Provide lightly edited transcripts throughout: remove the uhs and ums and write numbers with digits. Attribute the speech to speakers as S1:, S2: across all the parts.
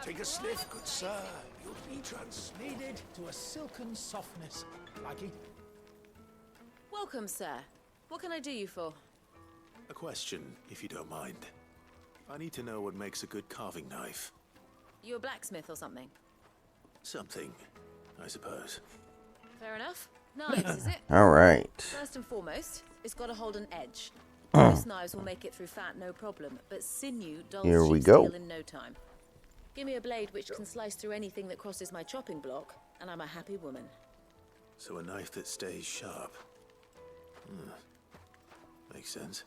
S1: Take a sniff, good sir. You'll be transcended to a silken softness. Likey?
S2: Welcome, sir. What can I do you for?
S3: A question, if you don't mind. I need to know what makes a good carving knife.
S2: You a blacksmith or something?
S3: Something, I suppose.
S2: Fair enough. Knives, is it?
S4: All right.
S2: First and foremost, it's got to hold an edge. Most knives will make it through fat, no problem, but sinew dulls
S4: Here we
S2: sheep
S4: go.
S2: steel in no time. Give me a blade which can slice through anything that crosses my chopping block, and I'm a happy woman.
S3: So a knife that stays sharp. Makes sense.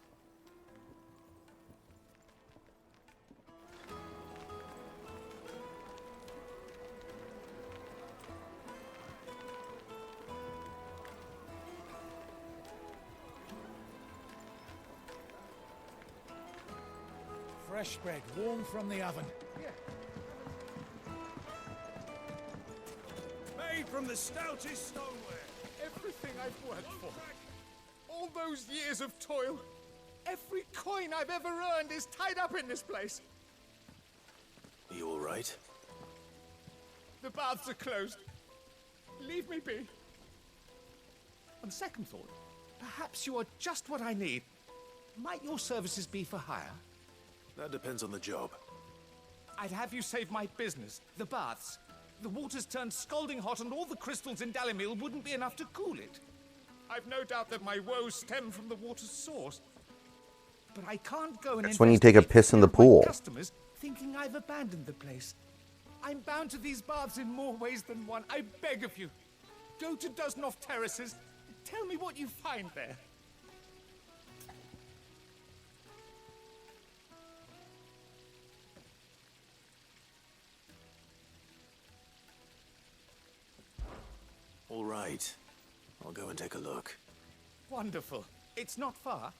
S1: Fresh bread, warm from the oven. Made from the stoutest stoneware.
S5: Everything I've worked for. All those years of toil. Every coin I've ever earned is tied up in this place.
S3: Are you all right?
S5: The baths are closed. Leave me be. On second thought, perhaps you are just what I need. Might your services be for hire?
S3: That depends on the job.
S5: I'd have you save my business, the baths. The water's turned scalding hot and all the crystals in Dalimil wouldn't be enough to cool it. I've no doubt that my woes stem from the water's source. But I can't go and
S4: That's when you take a piss in the pool.
S5: Customers thinking I've abandoned the place. I'm bound to these baths in more ways than one. I beg of you. Go to Dusnoff Terraces. Tell me what you find there.
S3: All right. I'll go and take a look.
S5: Wonderful. It's not far.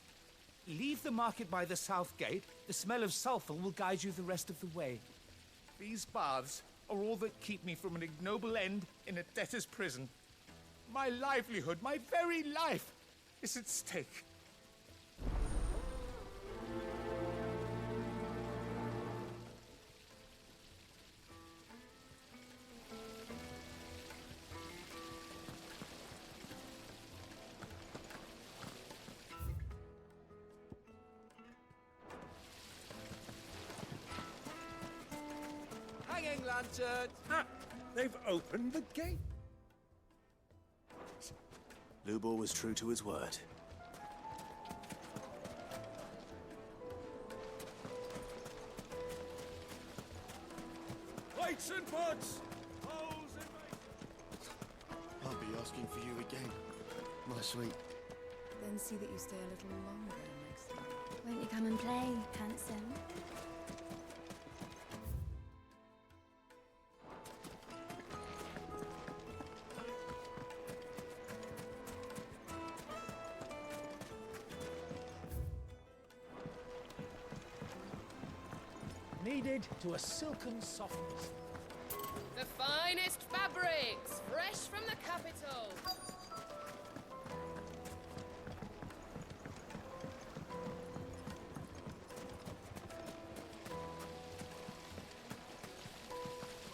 S5: Leave the market by the south gate. The smell of sulfur will guide you the rest of the way. These baths are all that keep me from an ignoble end in a debtor's prison. My livelihood, my very life, is at stake.
S1: Hanging lantern. Ah, they've opened the gate.
S3: Lubor was true to his word.
S1: Plates and pots. Holes and mace.
S6: I'll be asking for you again, my sweet.
S7: Then see that you stay a little longer next time. Won't you come and play, handsome?
S1: Kneaded to a silken softness.
S4: The finest fabrics, fresh from the capital.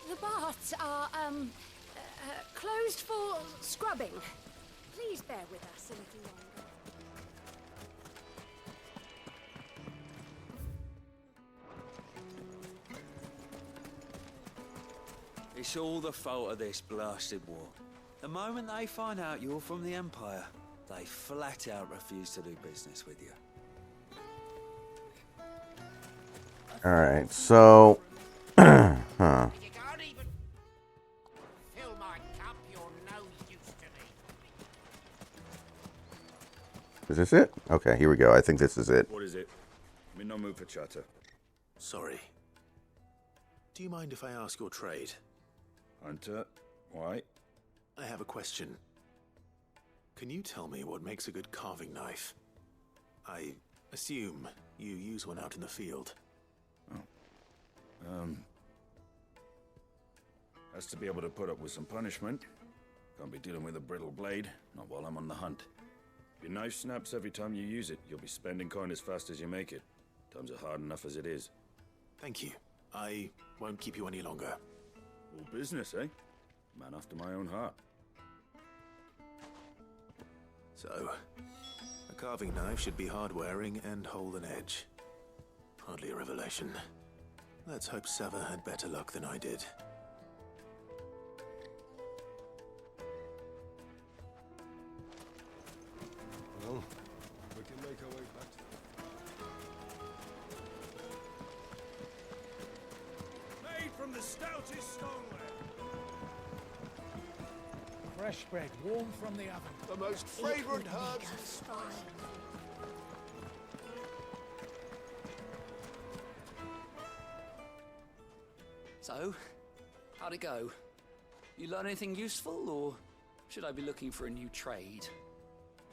S8: The baths are, closed for scrubbing. Please bear with us a little longer.
S9: It's all the fault of this blasted war. The moment they find out you're from the Empire, they flat out refuse to do business with you.
S10: Alright, so... huh.
S11: You can't even fill my cup, you're no use to me.
S10: Is this it? Okay, here we go. I think this is it.
S12: What is it? I'm in no mood for chatter.
S3: Sorry. Do you mind if I ask your trade?
S12: Hunter, why?
S3: I have a question. Can you tell me what makes a good carving knife? I assume you use one out in the field.
S12: Has to be able to put up with some punishment. Can't be dealing with a brittle blade, not while I'm on the hunt. If your knife snaps every time you use it, you'll be spending coin as fast as you make it. Times are hard enough as it is.
S3: Thank you. I won't keep you any longer.
S12: All business, eh? Man after my own heart.
S3: So, a carving knife should be hard-wearing and hold an edge. Hardly a revelation. Let's hope Sever had better luck than I did.
S6: Well, we can make our way back to
S5: Made from the stoutest stoneware.
S1: Fresh bread, warm from the oven.
S6: the most fragrant herbs and spices.
S9: So, how'd it go? You learn anything useful, or should I be looking for a new trade?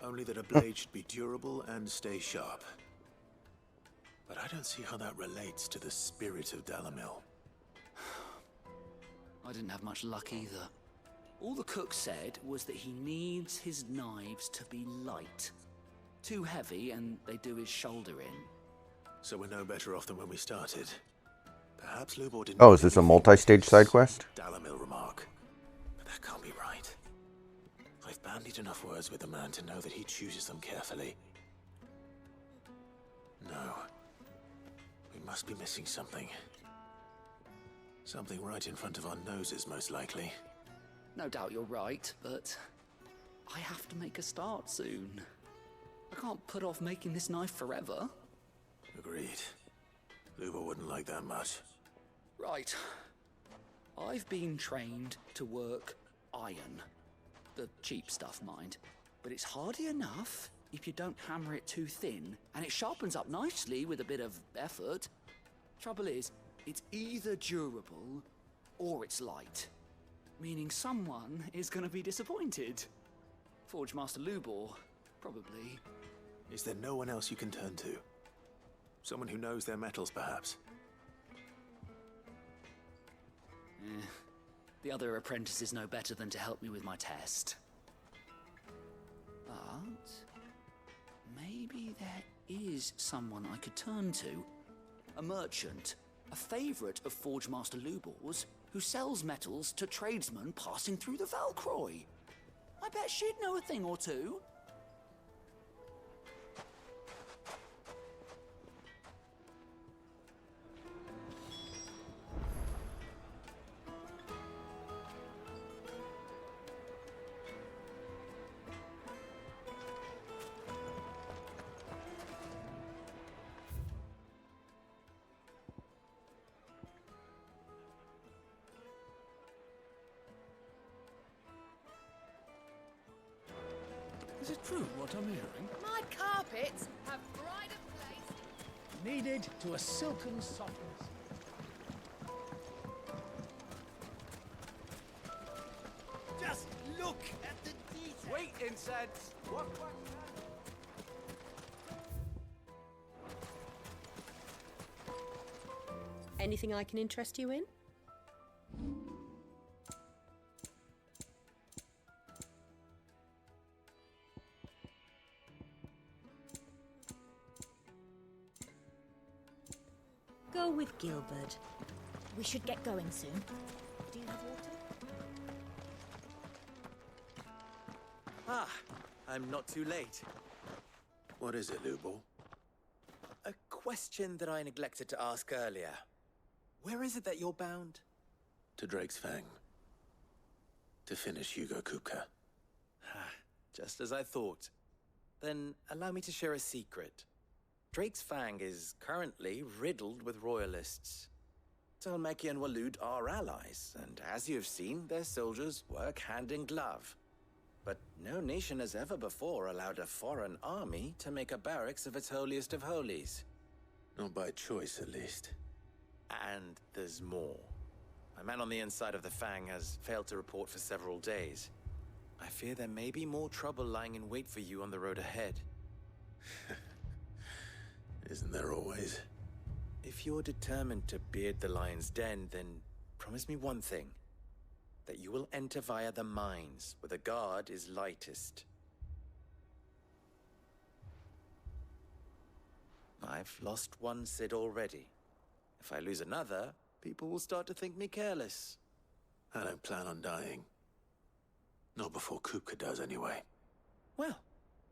S3: Only that a blade should be durable and stay sharp. But I don't see how that relates to the spirit of Dalamil.
S9: I didn't have much luck either. All the cook said was that he needs his knives to be light. Too heavy and they do his shoulder in.
S3: So we're no better off than when we started. Perhaps Lubor didn't...
S10: Oh, is this a multi-stage side quest?
S3: Dalamil remark. But that can't be right. I've bandied enough words with the man to know that he chooses them carefully. No. We must be missing something. Something right in front of our noses, most likely.
S9: No doubt you're right, but I have to make a start soon. I can't put off making this knife forever.
S3: Agreed. Lubor wouldn't like that much.
S9: Right. I've been trained to work iron. The cheap stuff, mind. But it's hardy enough if you don't hammer it too thin, and it sharpens up nicely with a bit of effort. Trouble is, it's either durable or it's light. Meaning someone is going to be disappointed. Forge Master Lubor, probably.
S3: Is there no one else you can turn to? Someone who knows their metals, perhaps?
S9: The other apprentices know better than to help me with my test. But maybe there is someone I could turn to. A merchant, a favourite of Forge Master Lubor's, who sells metals to tradesmen passing through the Valcroy. I bet she'd know a thing or two.
S1: Is it true what I'm hearing?
S4: My carpets have pride of place.
S1: Kneaded to a silken softness.
S5: Just look at the detail. Wait, incense. What?
S13: Anything I can interest you in? Go with Gilbert.
S14: We should get going soon. Do you have water?
S15: Ah, I'm not too late.
S3: What is it, Lubo?
S15: A question that I neglected to ask earlier. Where is it that you're bound?
S3: To Drake's Fang. To finish Hugo Kupka.
S15: Just as I thought. Then allow me to share a secret. Drake's Fang is currently riddled with royalists. Talmeki and Walud are allies, and as you've seen, their soldiers work hand in glove. But no nation has ever before allowed a foreign army to make a barracks of its holiest of holies.
S3: Not by choice, at least.
S15: And there's more. My man on the inside of the Fang has failed to report for several days. I fear there may be more trouble lying in wait for you on the road ahead.
S3: Isn't there always?
S15: If you're determined to beard the lion's den, then promise me one thing. That you will enter via the mines, where the guard is lightest. I've lost one Cid already. If I lose another, people will start to think me careless.
S3: I don't plan on dying. Not before Kupka does, anyway.
S15: Well,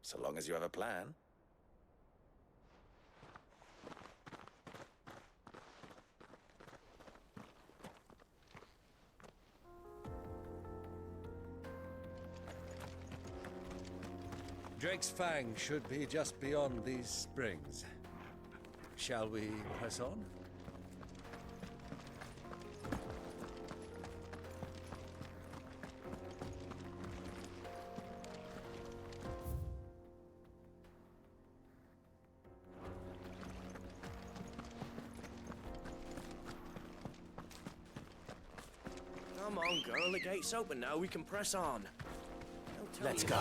S15: so long as you have a plan.
S16: Drake's Fang should be just beyond these springs. Shall we press on?
S6: Come on, girl. The gate's open now. We can press on.
S1: Let's go.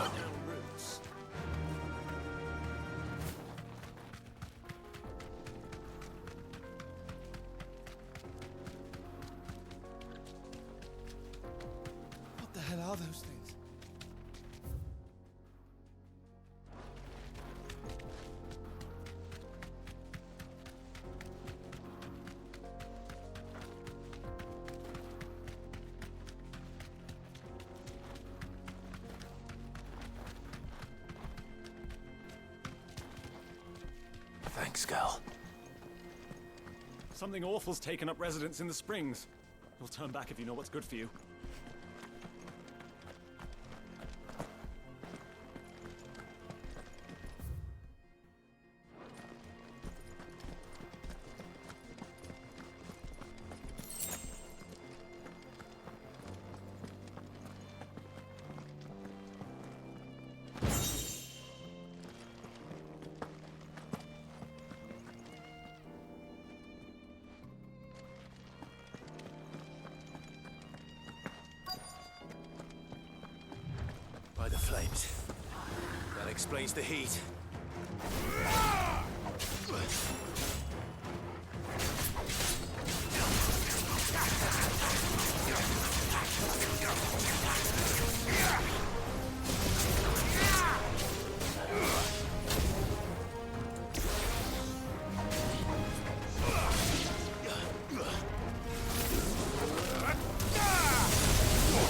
S5: What the hell are those things?
S3: Thanks, Gal.
S17: Something awful's taken up residence in the springs. You'll turn back if you know what's good for you.
S3: By the flames. That explains the heat.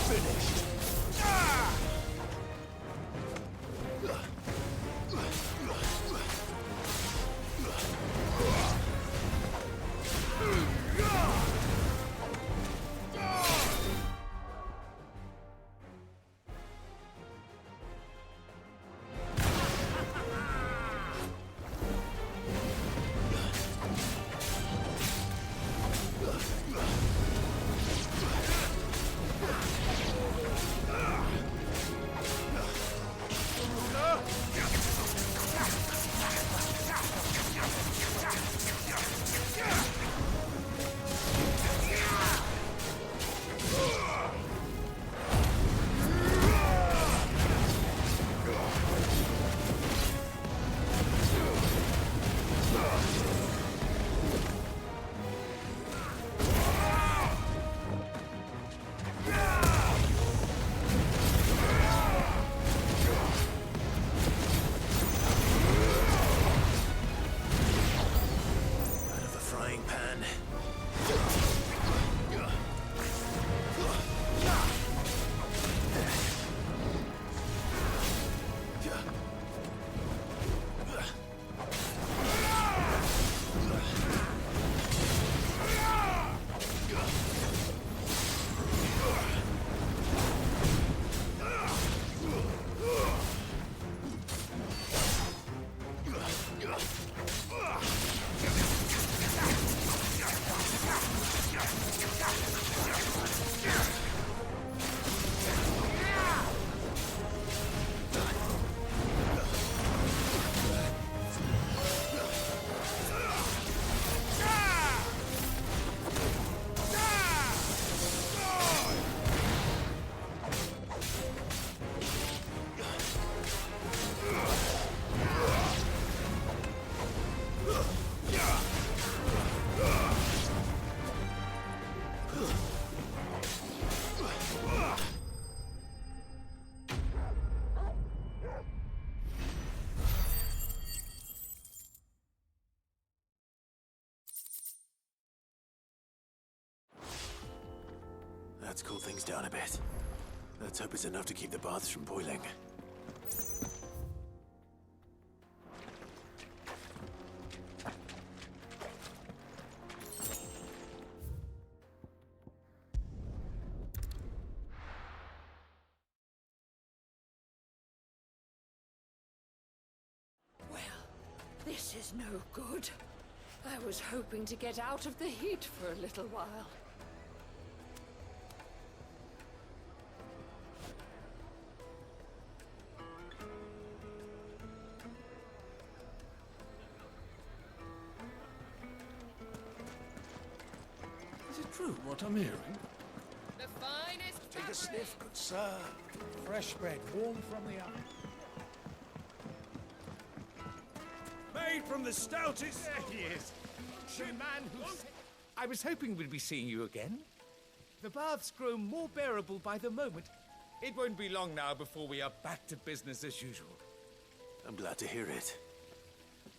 S3: Finished. Let's cool things down a bit. Let's hope it's enough to keep the baths from boiling.
S8: Well, this is no good. I was hoping to get out of the heat for a little while.
S17: Is it true what I'm hearing?
S4: The finest
S1: Take a
S4: fabric.
S1: sniff, good sir. Fresh bread, warm from the oven.
S5: Made from the stoutest... There he is. The man who... I was hoping we'd be seeing you again. The baths grow more bearable by the moment. It won't be long now before we are back to business as usual.
S3: I'm glad to hear it.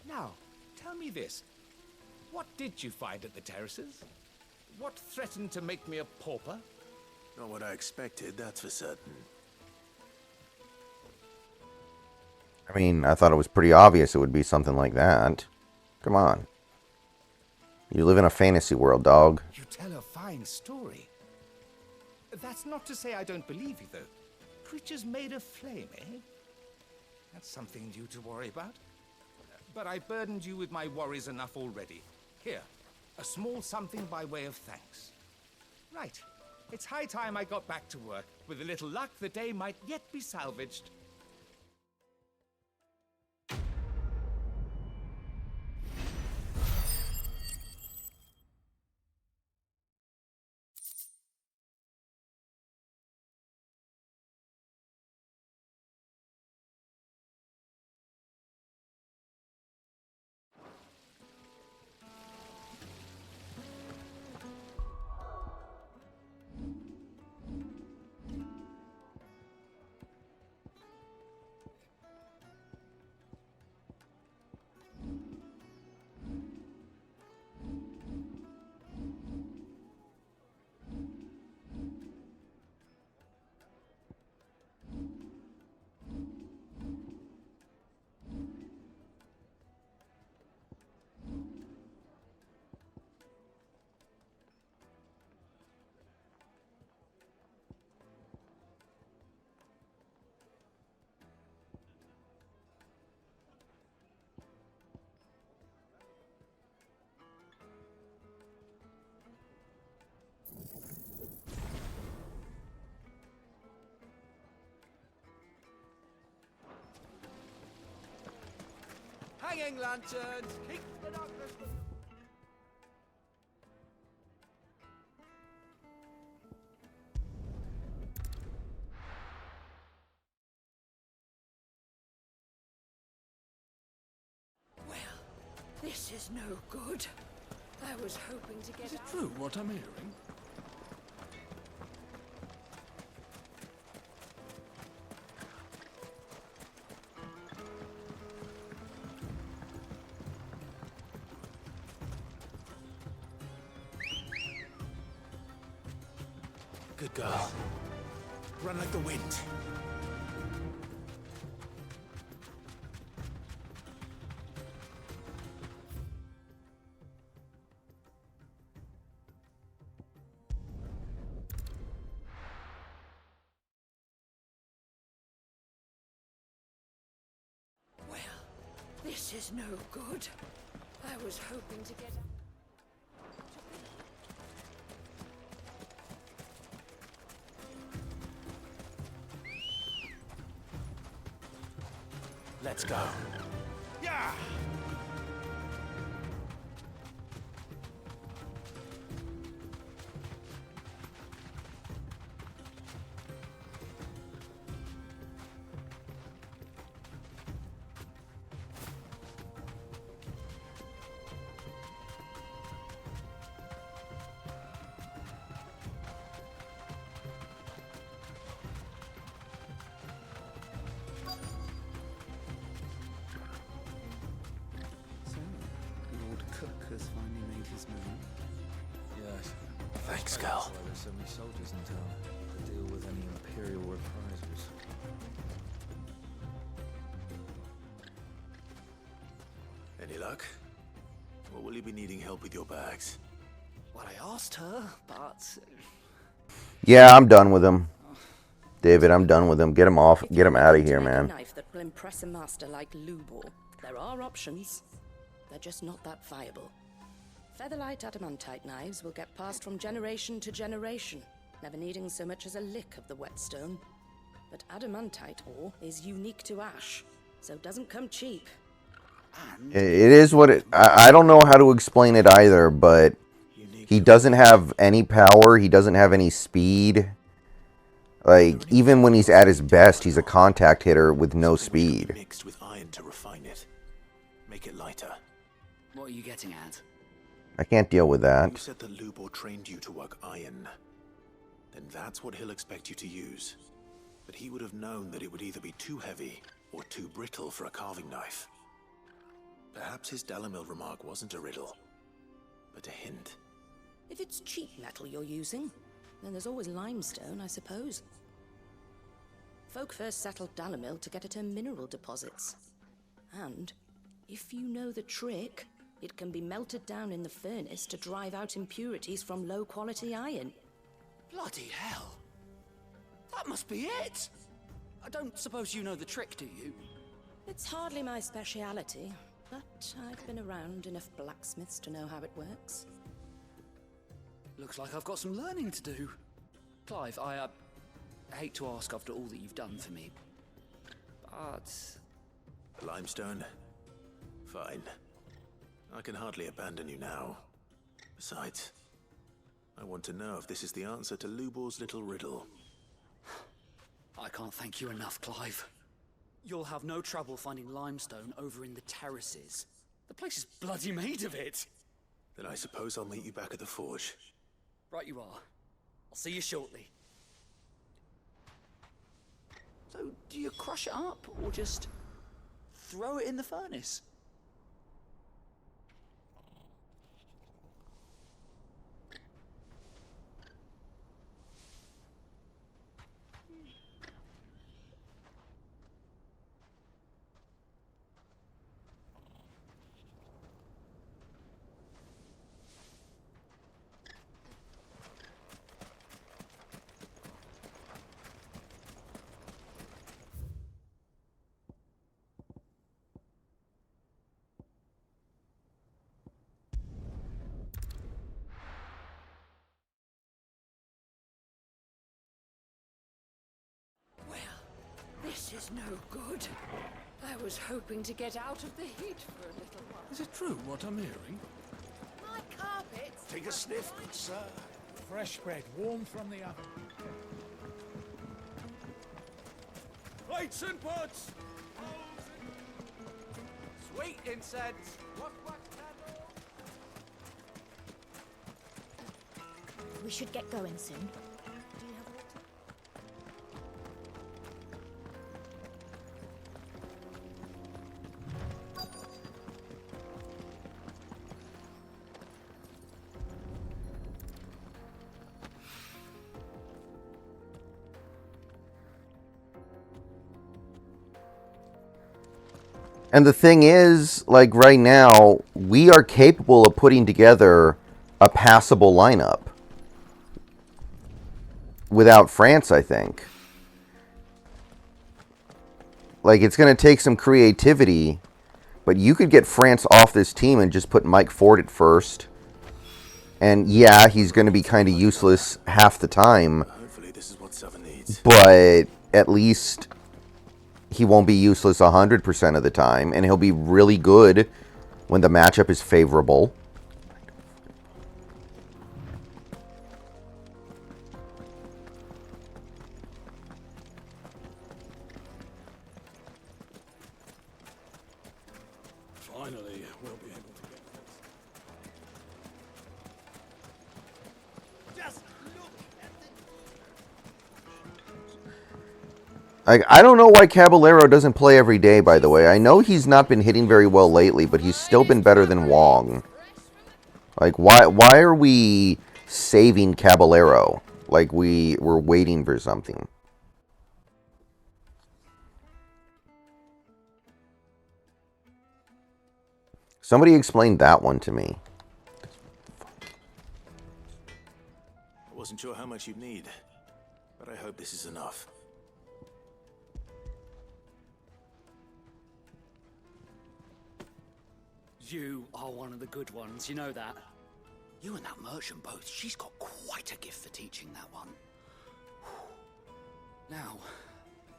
S5: Now, tell me this. What did you find at the terraces? What threatened to make me a pauper?
S3: Not what I expected, that's for certain.
S10: I mean, I thought it was pretty obvious it would be something like that. Come on. You live in a fantasy world, dog.
S5: You tell a fine story. That's not to say I don't believe you, though. Creatures made of flame, eh? That's something new to worry about. But I burdened you with my worries enough already. Here, a small something by way of thanks. Right. It's high time I got back to work. With a little luck, the day might yet be salvaged. Hanging lanterns, keep the darkness.
S8: Well, this is no good. I was hoping to get
S17: Is it
S8: out.
S17: true what I'm hearing?
S3: Good girl. Run like the wind.
S8: Well, this is no good. I was hoping to get out.
S3: Let's go.
S5: Yeah!
S17: his movement.
S16: Yes.
S3: Thanks, Cal.
S16: Well, there's so many soldiers in town to deal with any Imperial reprisals.
S3: Any luck? Or will you be needing help with your bags?
S9: Well, I asked her, but
S10: Yeah, I'm done with him. David, I'm done with him. Get him off. Get him out of here,
S18: A
S10: man.
S18: knife that will impress a master like Lubor. There are options. They're just not that viable. Featherlight adamantite knives will get passed from generation to generation, never needing so much as a lick of the whetstone. But adamantite ore is unique to ash, so it doesn't come cheap.
S10: It is what it... I don't know how to explain it either, but he doesn't have any power. He doesn't have any speed. Like, even when he's at his best, he's a contact hitter with no speed.
S3: Mixed with iron to refine it. Make it lighter.
S9: what are you getting at?
S10: I can't deal with that.
S3: You said that Lubor trained you to work iron. Then that's what he'll expect you to use. But he would have known that it would either be too heavy or too brittle for a carving knife. Perhaps his Dalamil remark wasn't a riddle, but a hint.
S18: If it's cheap metal you're using, then there's always limestone, I suppose. Folk first settled Dalamil to get at her mineral deposits. And, if you know the trick, it can be melted down in the furnace to drive out impurities from low-quality iron.
S9: Bloody hell! That must be it! I don't suppose you know the trick, do you?
S18: It's hardly my speciality, but I've been around enough blacksmiths to know how it works.
S9: Looks like I've got some learning to do. Clive, I hate to ask after all that you've done for me, but...
S3: Limestone? Fine. I can hardly abandon you now. Besides, I want to know if this is the answer to Lubor's little riddle.
S9: I can't thank you enough, Clive. You'll have no trouble finding limestone over in the terraces. The place is bloody made of it.
S3: Then I suppose I'll meet you back at the forge.
S9: Right you are. I'll see you shortly. So, do you crush it up, or just throw it in the furnace?
S8: This is no good. I was hoping to get out of the heat for a little while.
S17: Is it true what I'm hearing?
S4: My carpets.
S1: Take a sniff, good sir. Fresh bread, warm from the oven.
S5: Plates and pots! Sweet incense!
S14: We should get going soon.
S10: And the thing is, like right now, we are capable of putting together a passable lineup. Without France, I think. Like, it's going to take some creativity, but you could get France off this team and just put Mike Ford at first. And yeah, he's going to be kind of useless half the time.
S3: Hopefully this is what Seven needs.
S10: But at least he won't be useless 100% of the time, and he'll be really good when the matchup is favorable.
S17: Finally, we'll be able to get this.
S11: Just look at
S10: I don't know why Caballero doesn't play every day, by the way. I know he's not been hitting very well lately, but he's still been better than Wong. Like, why are we saving Caballero? Like, we're waiting for something. Somebody explained that one to me.
S3: I wasn't sure how much you'd need, but I hope this is enough.
S9: You are one of the good ones, you know that. You and that merchant both, she's got quite a gift for teaching that one. Now,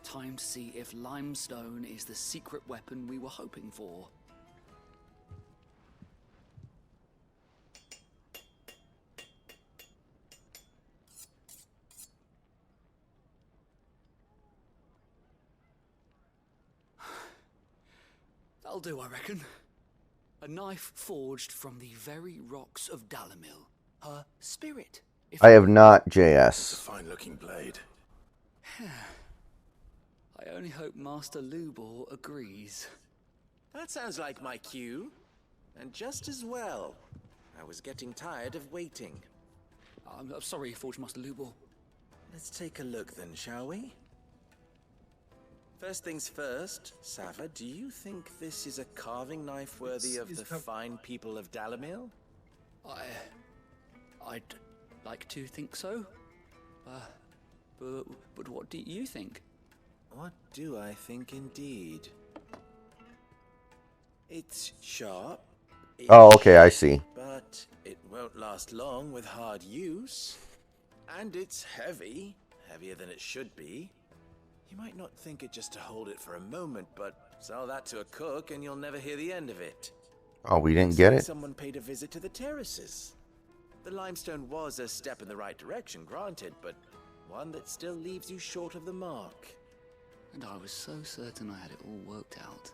S9: time to see if limestone is the secret weapon we were hoping for. That'll do, I reckon. A knife forged from the very rocks of Dalamil. Her spirit.
S10: I have not, JS.
S3: It's a fine-looking blade.
S9: I only hope Master Lubor agrees.
S15: That sounds like my cue. And just as well. I was getting tired of waiting.
S9: I'm sorry, Forge Master Lubor.
S15: Let's take a look then, shall we? First things first, Sava, do you think this is a carving knife worthy of the fine people of Dalamil?
S9: I'd like to think so. But what do you think?
S15: What do I think indeed? It's sharp.
S10: Oh, okay, I see.
S15: But it won't last long with hard use. And it's heavy. Heavier than it should be. You might not think it just to hold it for a moment, but sell that to a cook and you'll never hear the end of it.
S10: Oh, we didn't get it?
S15: Someone paid a visit to the terraces. The limestone was a step in the right direction, granted, but one that still leaves you short of the mark.
S9: And I was so certain I had it all worked out.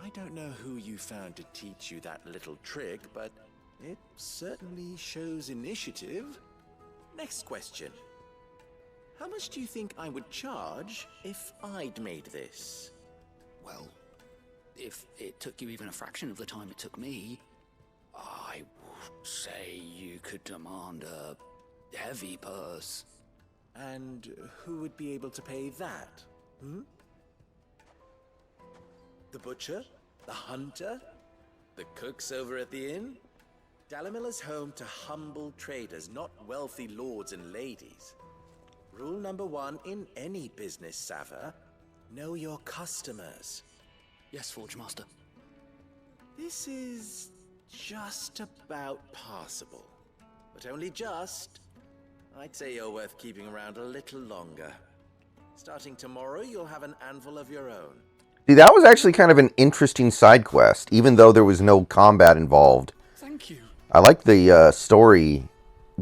S15: I don't know who you found to teach you that little trick, but it certainly shows initiative. Next question. How much do you think I would charge if I'd made this?
S9: Well, if it took you even a fraction of the time it took me, I would say you could demand a heavy purse.
S15: And who would be able to pay that? The butcher? The hunter? The cooks over at the inn? Dalamil is home to humble traders, not wealthy lords and ladies. Rule number 1 in any business, Sava. Know your customers.
S9: Yes, Forge Master.
S15: This is just about passable. But only just. I'd say you're worth keeping around a little longer. Starting tomorrow, you'll have an anvil of your own.
S10: See, that was actually kind of an interesting side quest, even though there was no combat involved.
S9: Thank you.
S10: I like the story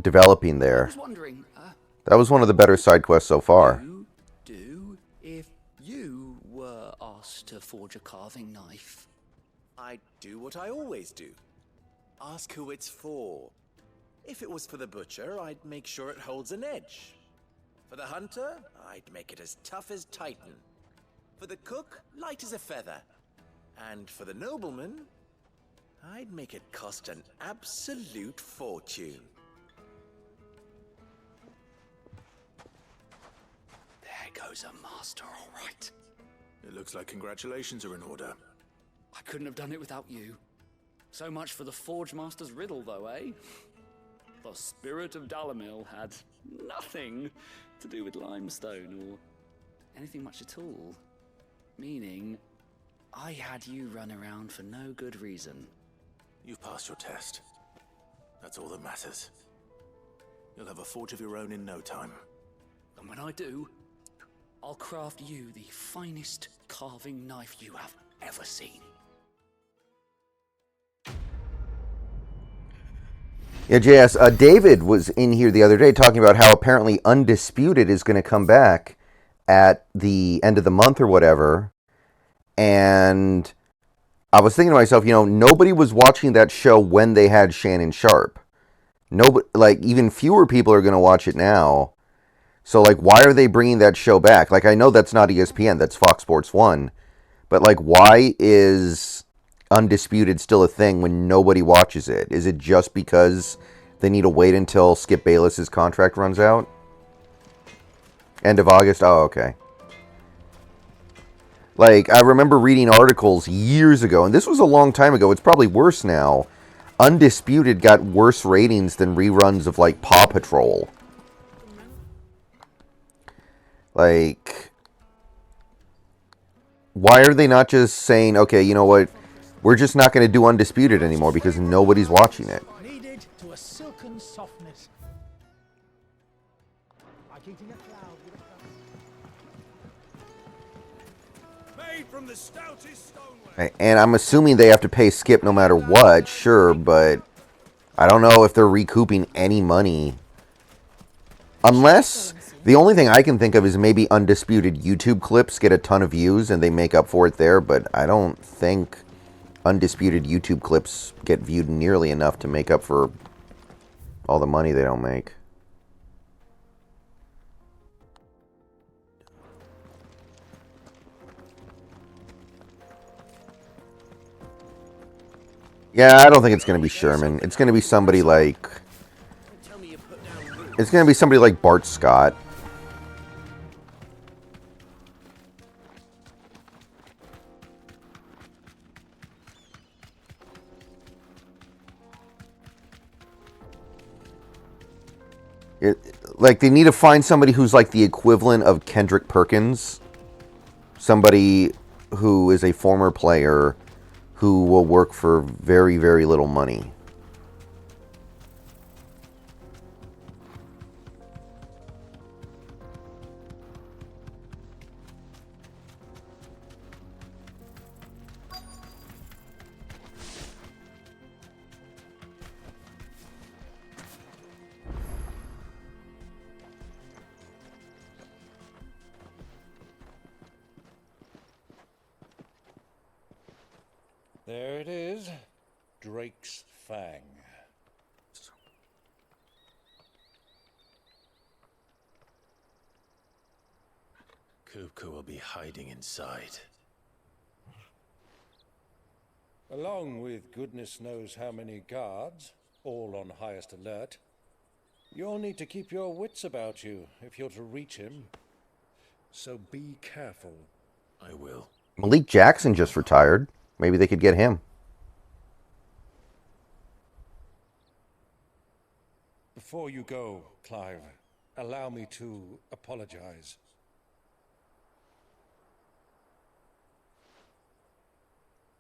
S10: developing there.
S9: I was wondering,
S10: that was one of the better side quests so far.
S9: do if you were asked to forge a carving knife?
S15: I'd do what I always do. Ask who it's for. If it was for the butcher, I'd make sure it holds an edge. For the hunter, I'd make it as tough as Titan. For the cook, light as a feather. And for the nobleman, I'd make it cost an absolute fortune.
S9: There goes a master, all right.
S3: It looks like congratulations are in order.
S9: I couldn't have done it without you. So much for the Forge Master's riddle, though, eh? The spirit of Dalamil had nothing to do with limestone or anything much at all. Meaning, I had you run around for no good reason.
S3: You've passed your test. That's all that matters. You'll have a forge of your own in no time.
S9: And when I do, I'll craft you the finest carving knife you have ever seen.
S10: Yeah, JS, David was in here the other day talking about how apparently Undisputed is going to come back at the end of the month or whatever. And I was thinking to myself, you know, nobody was watching that show when they had Shannon Sharp. Nobody, like, even fewer people are going to watch it now. So, like, why are they bringing that show back? Like, I know that's not ESPN, that's Fox Sports 1. But, like, why is Undisputed still a thing when nobody watches it? Is it just because they need to wait until Skip Bayless's contract runs out? End of August? Oh, okay. Like, I remember reading articles years ago, and this was a long time ago. It's probably worse now. Undisputed got worse ratings than reruns of, like, Paw Patrol. Like, why are they not just saying, okay, you know what, we're just not going to do Undisputed anymore because nobody's watching it?
S1: Kneaded to a silken softness. Like eating a cloud with a
S12: Made from the stoutest stoneware.
S10: And I'm assuming they have to pay Skip no matter what, sure, but I don't know if they're recouping any money. Unless, the only thing I can think of is maybe Undisputed YouTube clips get a ton of views and they make up for it there, but I don't think Undisputed YouTube clips get viewed nearly enough to make up for all the money they don't make. Yeah, I don't think it's going to be Sherman. It's going to be somebody like... It's going to be somebody like Bart Scott. Like, they need to find somebody who's like the equivalent of Kendrick Perkins. Somebody who is a former player who will work for very, very little money.
S16: There it is. Drake's Fang.
S3: Kupka will be hiding inside.
S16: Along with goodness knows how many guards, all on highest alert, you'll need to keep your wits about you if you're to reach him. So be careful.
S3: I will.
S10: Malik Jackson just retired. Maybe they could get him.
S16: Before you go, Clive, allow me to apologize.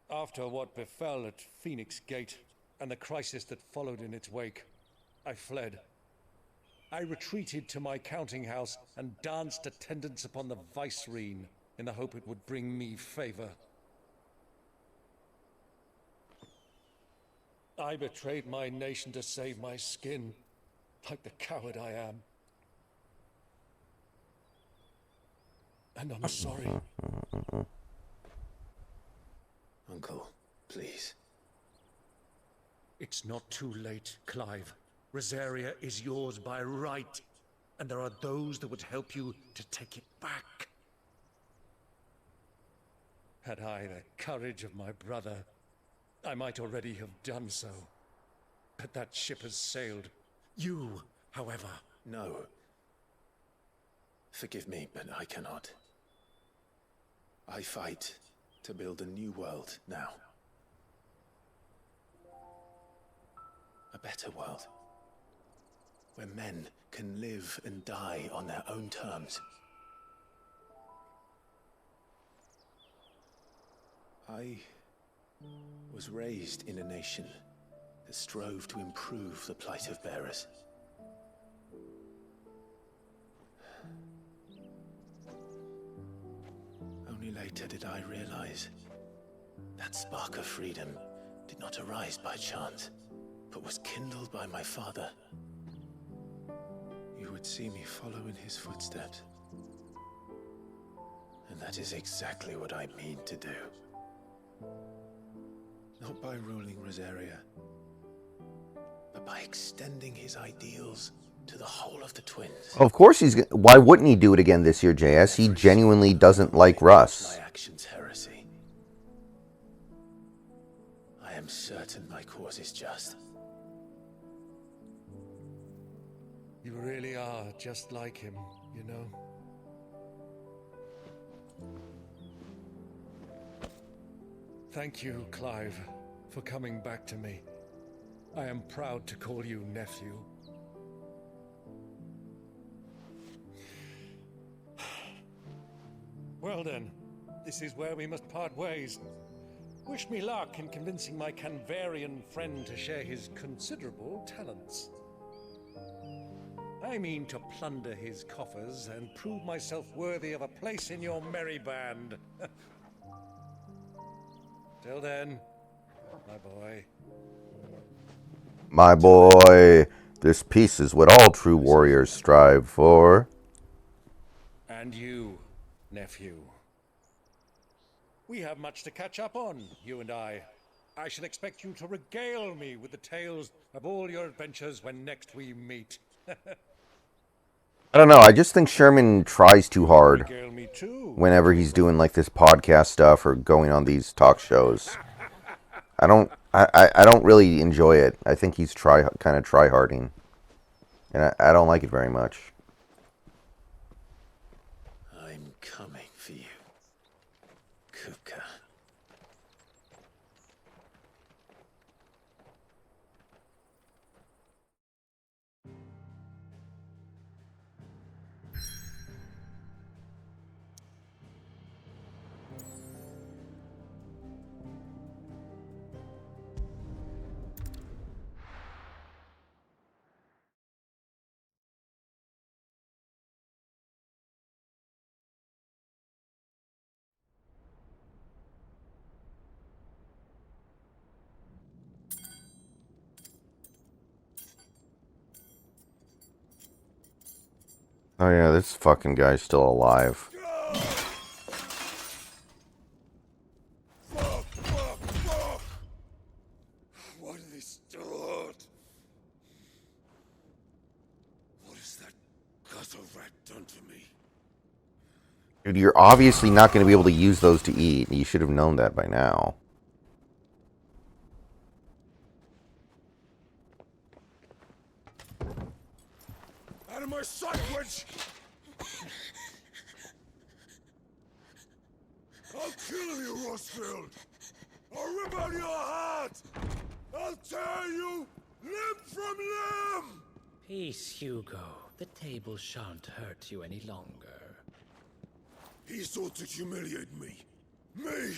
S16: After what befell at Phoenix Gate and the crisis that followed in its wake, I fled. I retreated to my counting house and danced attendance upon the vicereine in the hope it would bring me favor. I betrayed my nation to save my skin, like the coward I am. And I'm sorry.
S3: Uncle, please.
S16: It's not too late, Clive. Rosaria is yours by right, and there are those that would help you to take it back. Had I the courage of my brother, I might already have done so. But that ship has sailed. You, however...
S3: No. Forgive me, but I cannot. I fight to build a new world now. A better world. Where men can live and die on their own terms. I was raised in a nation that strove to improve the plight of bearers. Only later did I realize that spark of freedom did not arise by chance, but was kindled by my father. You would see me follow in his footsteps. And that is exactly what I mean to do. Not by ruling Rosaria, but by extending his ideals to the whole of the twins.
S10: Of course he's... Why wouldn't he do it again this year, JS? He genuinely doesn't like Russ.
S3: My actions heresy. am certain my cause is just.
S16: You really are just like him, you know? Thank you, Clive, for coming back to me. I am proud to call you nephew. Well then, this is where we must part ways. Wish me luck in convincing my Canvarian friend to share his considerable talents. I mean to plunder his coffers and prove myself worthy of a place in your merry band. Till then, my boy.
S10: My boy, this peace is what all true warriors strive for.
S16: And you, nephew. We have much to catch up on, you and I. I shall expect you to regale me with the tales of all your adventures when next we meet.
S10: I don't know, I just think Sherman tries too hard
S16: Regale me too.
S10: whenever he's doing like this podcast stuff or going on these talk shows. I don't really enjoy it. I think he's kind of try-harding. And I don't like it very much.
S3: I'm coming for you, Kupka.
S10: Oh yeah, this fucking guy's still alive.
S12: Fuck! Why do they still hurt? What has that gutter rat done to me?
S10: Dude, you're obviously not going to be able to use those to eat. You should have known that by now.
S12: Out of my sight, witch! I'll kill you, Rosfield! I'll rip out your heart! I'll tear you limb from limb!
S19: Peace, Hugo. The table shan't hurt you any longer.
S12: He sought to humiliate me. Me!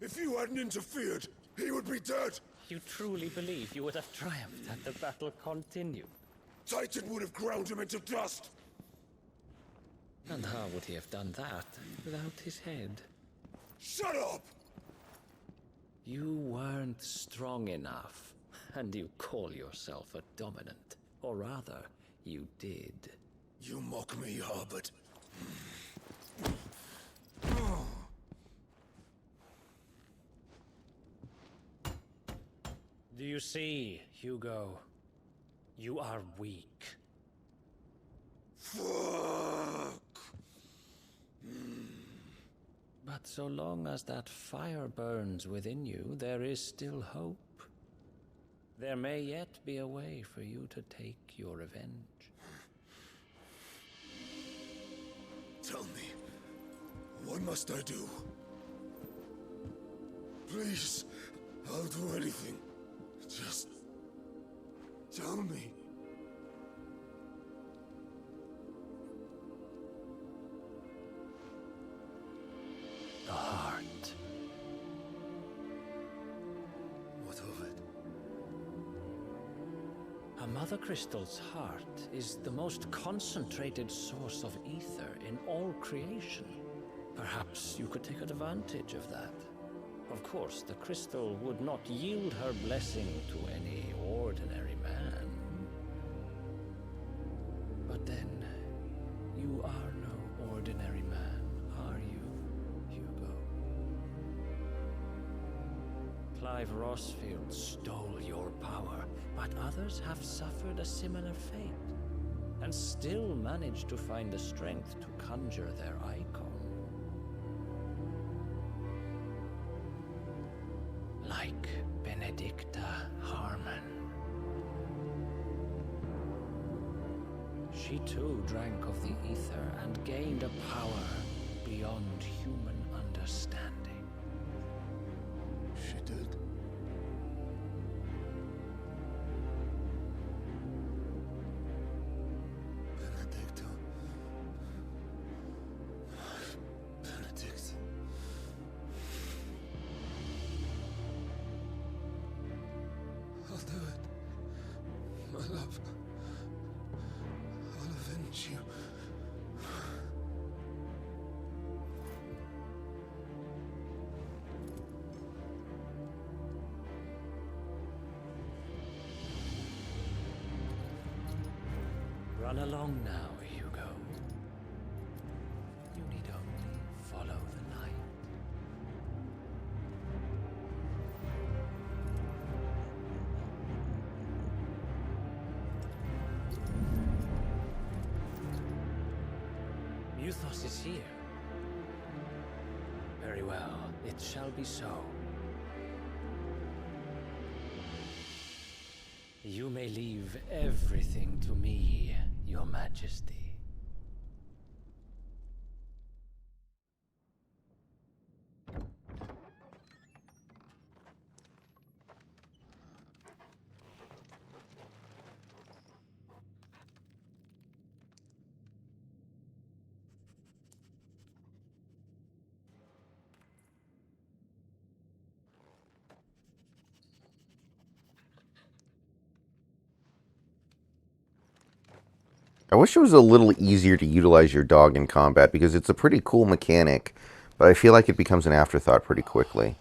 S12: If you hadn't interfered, he would be dead!
S19: You truly believe you would have triumphed had the battle continued?
S12: Titan would have ground him into dust!
S19: And how would he have done that without his head?
S12: Shut up!
S19: You weren't strong enough, and you call yourself a dominant. Or rather, you did.
S12: You mock me, Harbert.
S19: Do you see, Hugo? You are weak.
S12: Fuck!
S19: But so long as that fire burns within you, there is still hope. There may yet be a way for you to take your revenge.
S12: Tell me, what must I do? Please, I'll do anything. Just tell me.
S19: The heart.
S12: What of it?
S19: A Mother Crystal's heart is the most concentrated source of ether in all creation. Perhaps you could take advantage of that. Of course, the crystal would not yield her blessing to any ordinary man. But then, you are no ordinary man, are you, Hugo? Clive Rosfield stole your power, but others have suffered a similar fate, and still managed to find the strength to conjure their icon. Like She too drank of the ether and gained a power beyond human understanding.
S6: She did. Benedicto. Benedict. I'll do it. My love. I'll avenge you.
S19: Run along now, Hugo. You need only follow the light. Muthos is here. Very well, it shall be so. You may leave everything to me, Your Majesty.
S10: I wish it was a little easier to utilize your dog in combat, because it's a pretty cool mechanic, but I feel like it becomes an afterthought pretty quickly.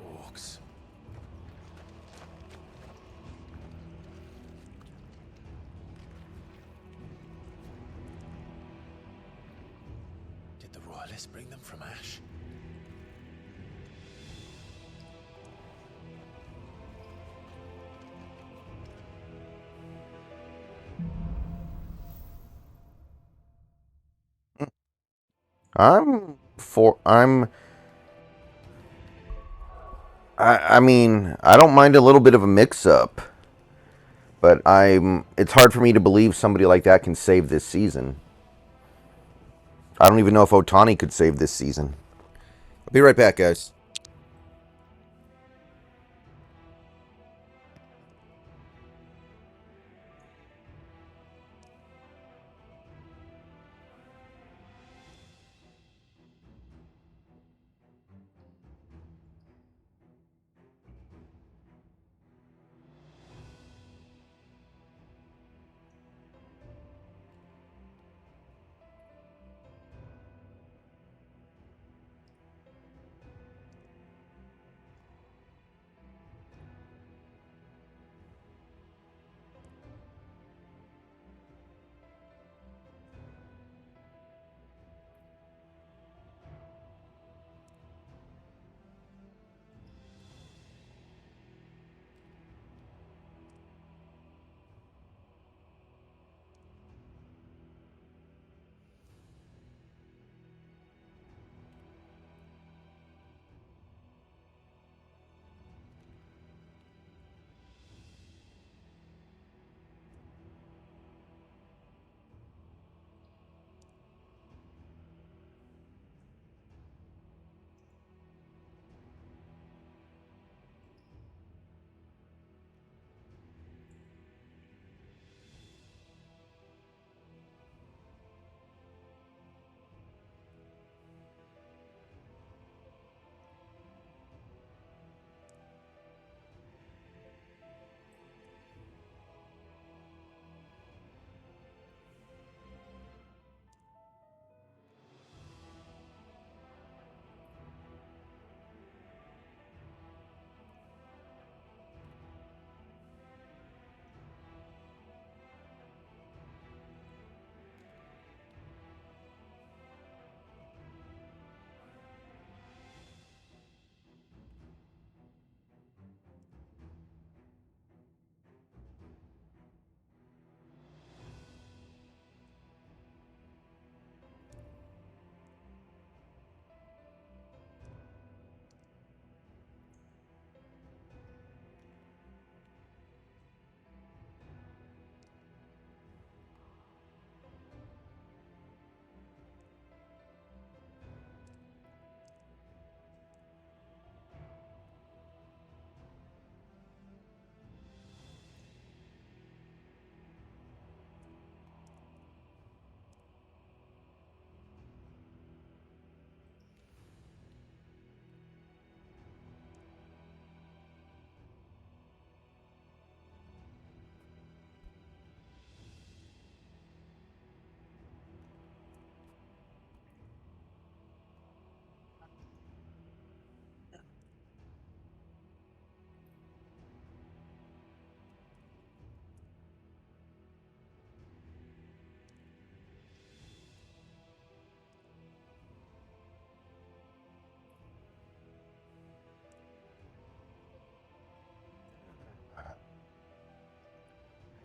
S3: Orcs. Did the Royalists bring them from Ash?
S10: I mean, I don't mind a little bit of a mix-up, but it's hard for me to believe somebody like that can save this season. I don't even know if Otani could save this season. I'll be right back, guys.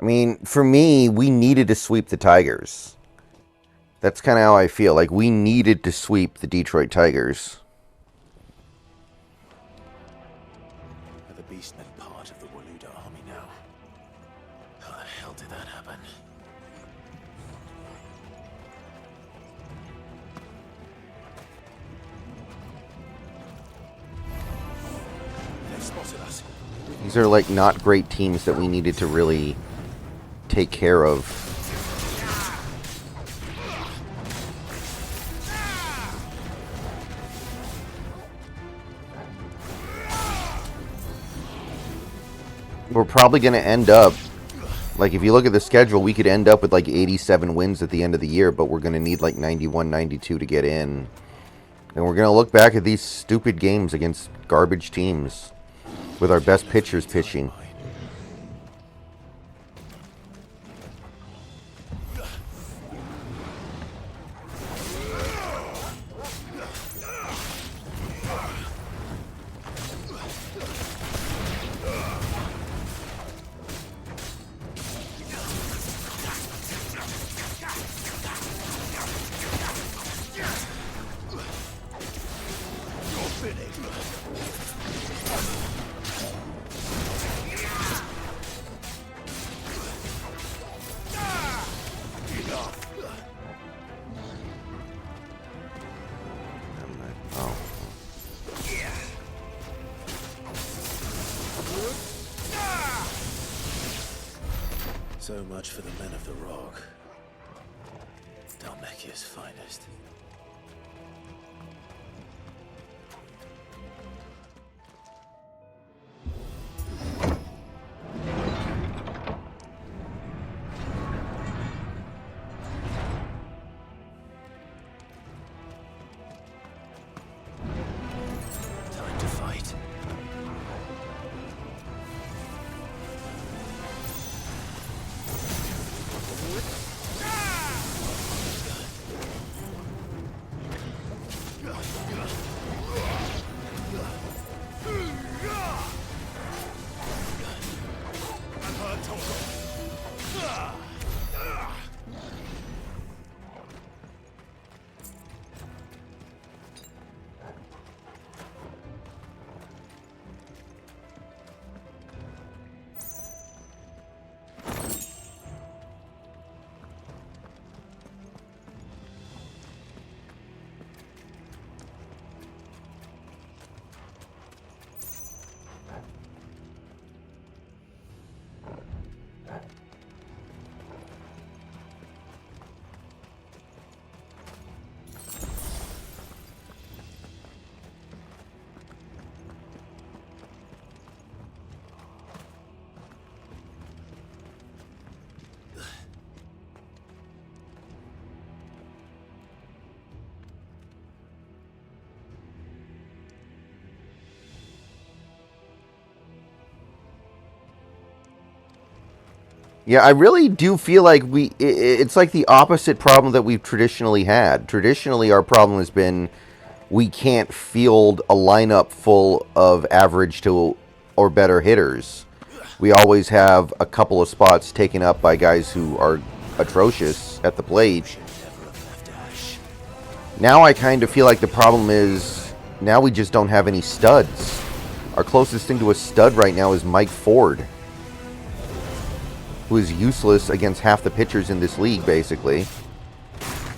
S10: I mean, for me, we needed to sweep the Tigers. That's kind of how I feel. Like, we needed to sweep the Detroit Tigers.
S3: Are the beastmen part of the Waluda army now? How the hell did that happen? They've spotted us.
S10: These are, like, not great teams that we needed to really take care of. We're probably going to end up, like, if you look at the schedule, we could end up with, like, 87 wins at the end of the year, but we're going to need, like, 91, 92 to get in. And we're going to look back at these stupid games against garbage teams with our best pitchers pitching.
S3: So much for the men of the rock. Dhalmekia's finest. Time to fight.
S10: Yeah, I really do feel like it's like the opposite problem that we've traditionally had. Traditionally, our problem has been we can't field a lineup full of average to or better hitters. We always have a couple of spots taken up by guys who are atrocious at the plate. Now I kind of feel like the problem is now we just don't have any studs. Our closest thing to a stud right now is Mike Ford, who is useless against half the pitchers in this league, basically.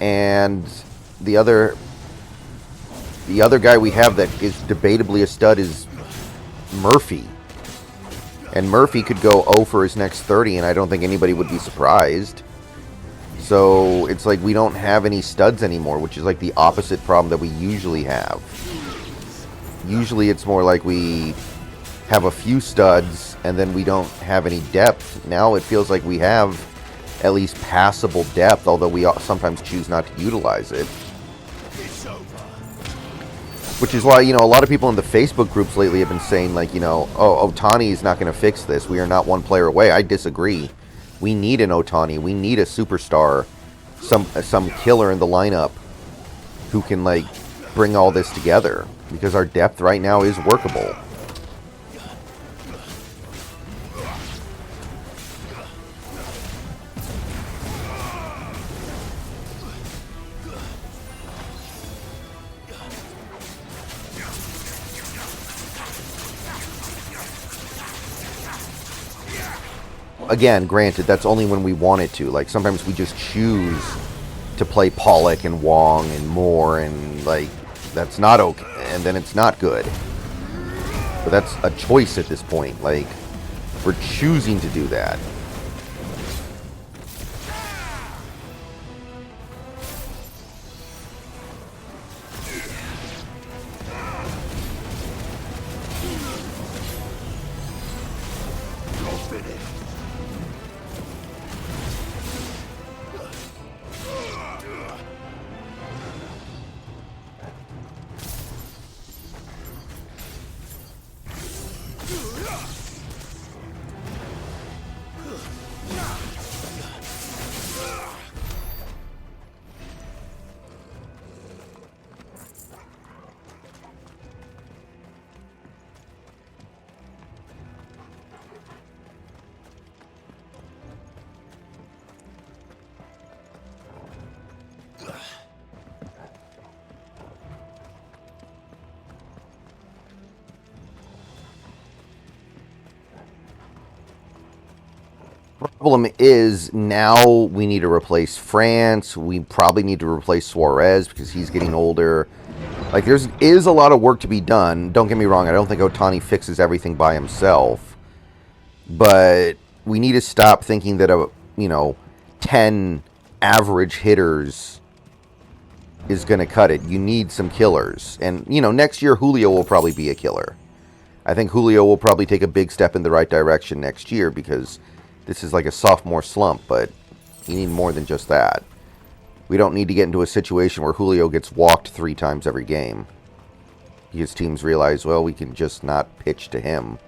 S10: And the other guy we have that is debatably a stud is Murphy. And Murphy could go 0 for his next 30, and I don't think anybody would be surprised. So it's like we don't have any studs anymore, which is like the opposite problem that we usually have. Usually it's more like we have a few studs and then we don't have any depth. Now it feels like we have at least passable depth, although we sometimes choose not to utilize it. Which is why, you know, a lot of people in the Facebook groups lately have been saying, like, you know, oh, Ohtani is not going to fix this. We are not one player away. I disagree. We need an Ohtani. We need a superstar, some killer in the lineup who can, like, bring all this together. Because our depth right now is workable. again, granted, that's only when we want it to. Like, sometimes we just choose to play Pollock and Wong and Moore, and, like, that's not okay, and then it's not good. But that's a choice at this point. Like, we're choosing to do that. Problem is, now we need to replace France. We probably need to replace Suarez because he's getting older. Like, there is a lot of work to be done. Don't get me wrong, I don't think Otani fixes everything by himself. But we need to stop thinking that 10 average hitters is going to cut it. You need some killers. And, next year Julio will probably be a killer. I think Julio will probably take a big step in the right direction next year because this is like a sophomore slump, but you need more than just that. We don't need to get into a situation where Julio gets walked 3 times every game. Because teams realize, well, we can just not pitch to him.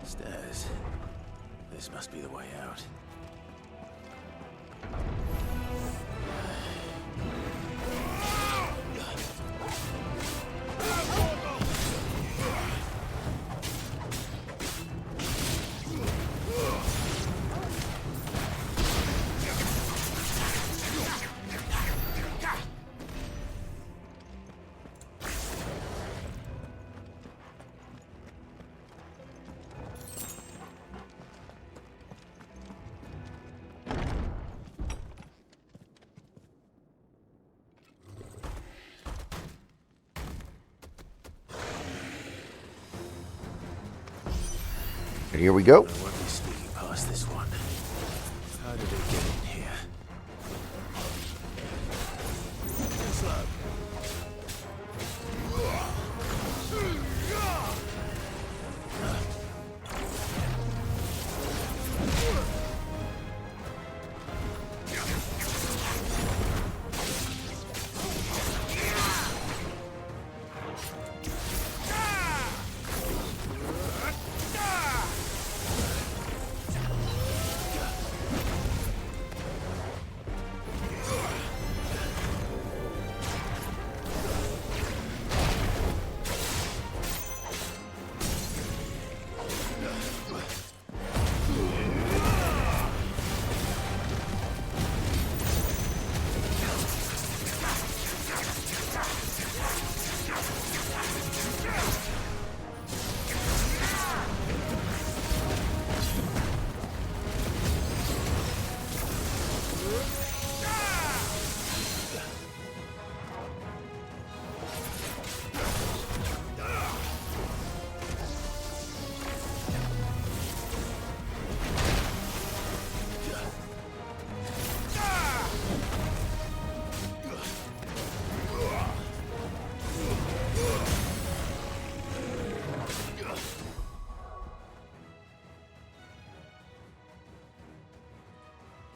S3: Stairs. This must be the way out.
S10: And here we go.
S3: I won't be sneaking past this one. How did it get in here? Slow.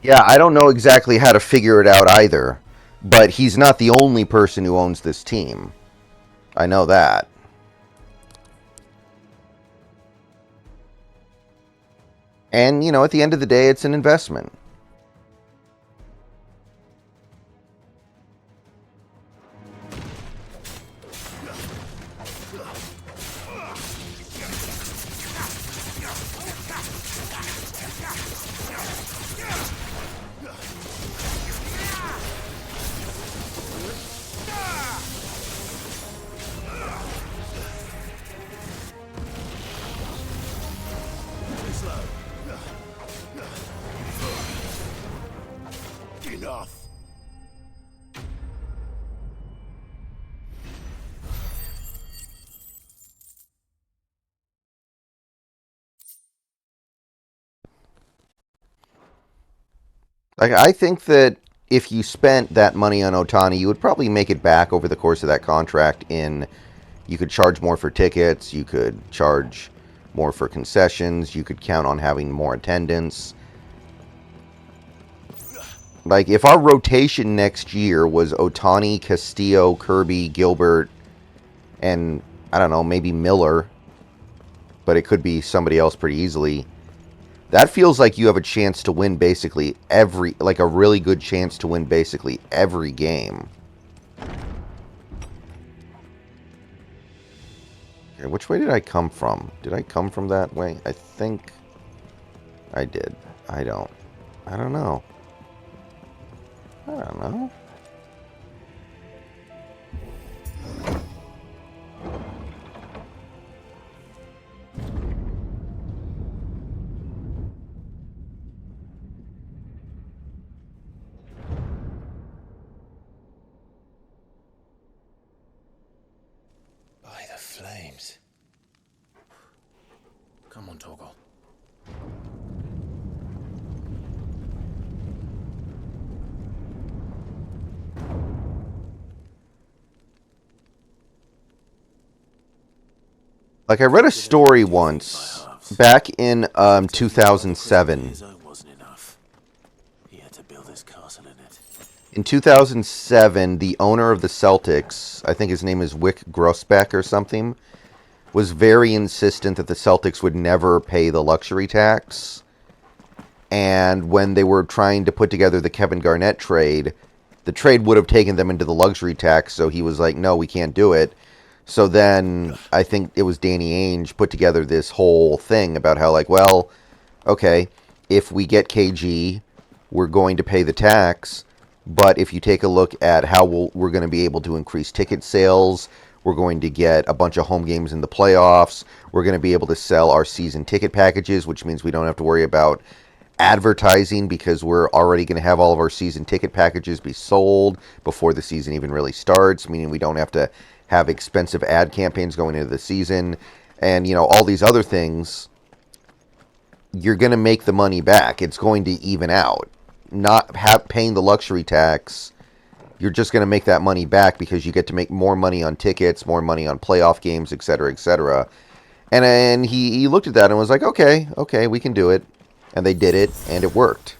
S10: Yeah, I don't know exactly how to figure it out either, but he's not the only person who owns this team. I know that. And, at the end of the day, it's an investment. Like, I think that if you spent that money on Otani, you would probably make it back over the course of that contract in, you could charge more for tickets, you could charge more for concessions, you could count on having more attendance. Like, if our rotation next year was Otani, Castillo, Kirby, Gilbert, and, I don't know, maybe Miller, but it could be somebody else pretty easily, that feels like you have a chance to win basically every, like a really good chance to win basically every game. Okay, which way did I come from? Did I come from that way? I think I did. I don't know. I don't know.
S3: By the flames. Come on, Torgal.
S10: Like, I read a story once, back in 2007. In 2007, the owner of the Celtics, I think his name is Wick Grossbeck or something, was very insistent that the Celtics would never pay the luxury tax. And when they were trying to put together the Kevin Garnett trade, the trade would have taken them into the luxury tax, so he was like, no, we can't do it. So then, I think it was Danny Ainge put together this whole thing about how, like, well, okay, if we get KG, we're going to pay the tax, but if you take a look at how we're going to be able to increase ticket sales, we're going to get a bunch of home games in the playoffs, we're going to be able to sell our season ticket packages, which means we don't have to worry about advertising because we're already going to have all of our season ticket packages be sold before the season even really starts, meaning we don't have to have expensive ad campaigns going into the season, and, you know, all these other things. You're going to make the money back. It's going to even out. Not paying the luxury tax, you're just going to make that money back because you get to make more money on tickets, more money on playoff games, etc., etc. And he looked at that and was like, okay, we can do it. And they did it, and it worked.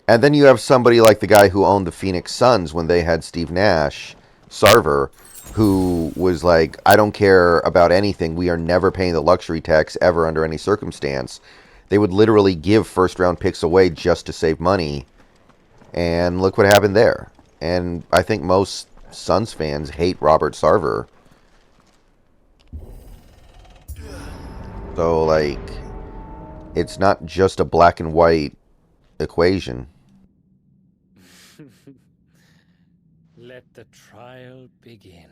S10: And then you have somebody like the guy who owned the Phoenix Suns when they had Steve Nash, Sarver, who was like, I don't care about anything. We are never paying the luxury tax ever under any circumstance. They would literally give first-round picks away just to save money. And look what happened there. And I think most Suns fans hate Robert Sarver. So, like, it's not just a black and white equation.
S19: Let the trial begin.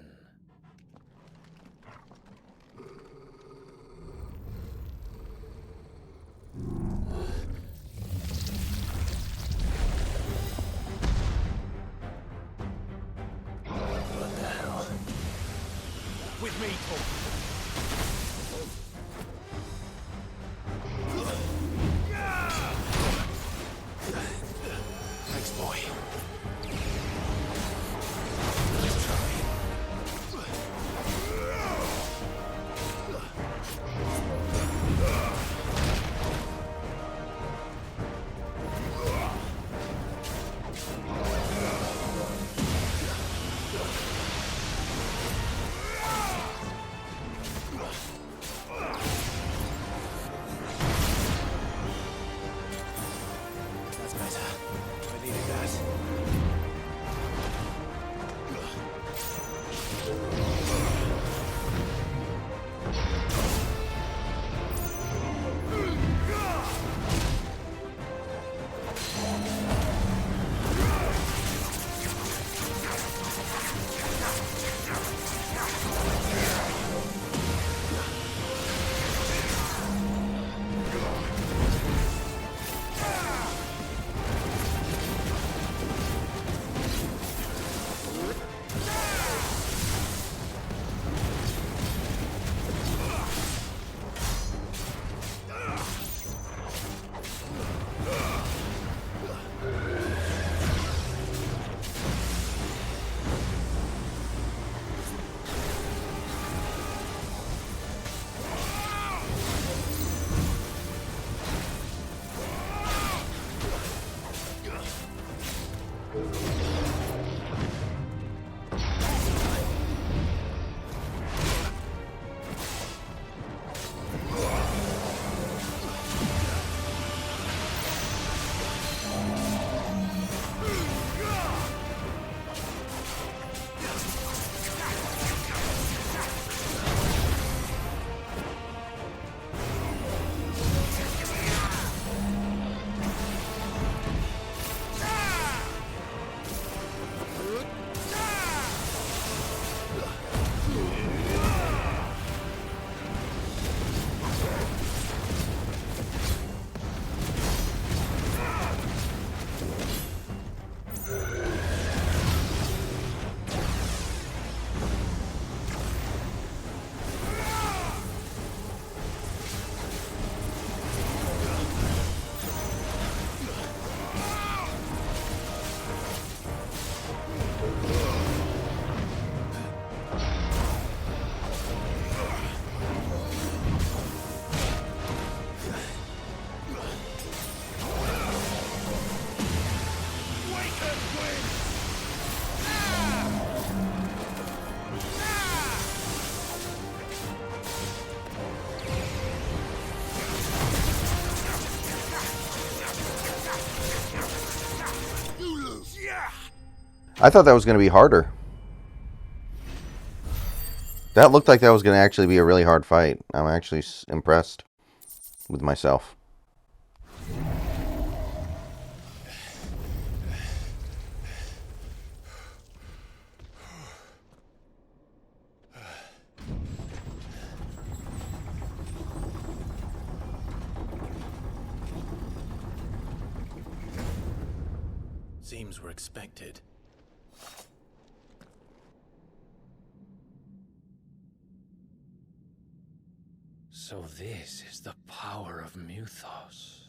S3: What the hell?
S5: With me, Torgal.
S3: Thanks, boy.
S10: I thought that was going to be harder. That looked like that was going to actually be a really hard fight. I'm actually impressed with myself.
S3: Seems we're expected.
S19: So this is the power of Muthos.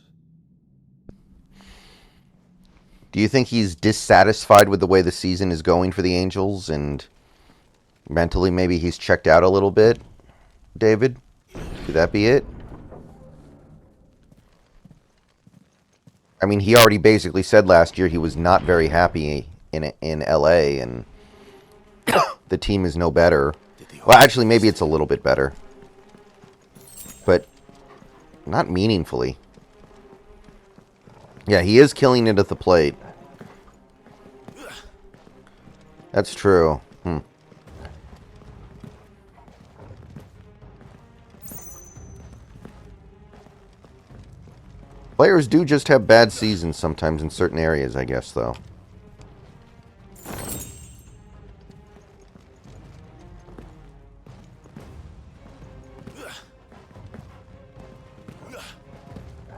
S10: Do you think he's dissatisfied with the way the season is going for the Angels, and mentally maybe he's checked out a little bit, David? Could that be it? I mean, he already basically said last year he was not very happy in LA, and the team is no better. Well, actually, maybe it's a little bit better. But not meaningfully. Yeah, he is killing it at the plate. That's true. Players do just have bad seasons sometimes in certain areas, I guess, though.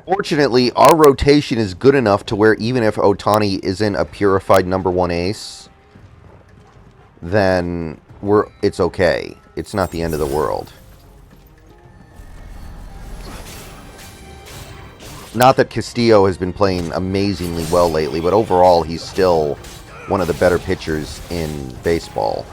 S10: Fortunately, our rotation is good enough to where even if Otani isn't a purified #1 ace, then it's okay. It's not the end of the world. Not that Castillo has been playing amazingly well lately, but overall he's still one of the better pitchers in baseball.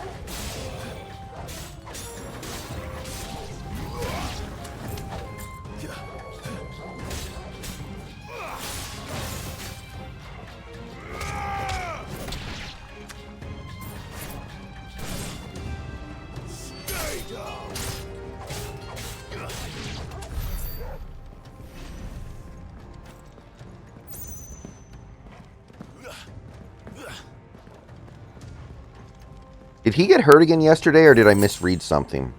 S10: Did he get hurt again yesterday, or did I misread something?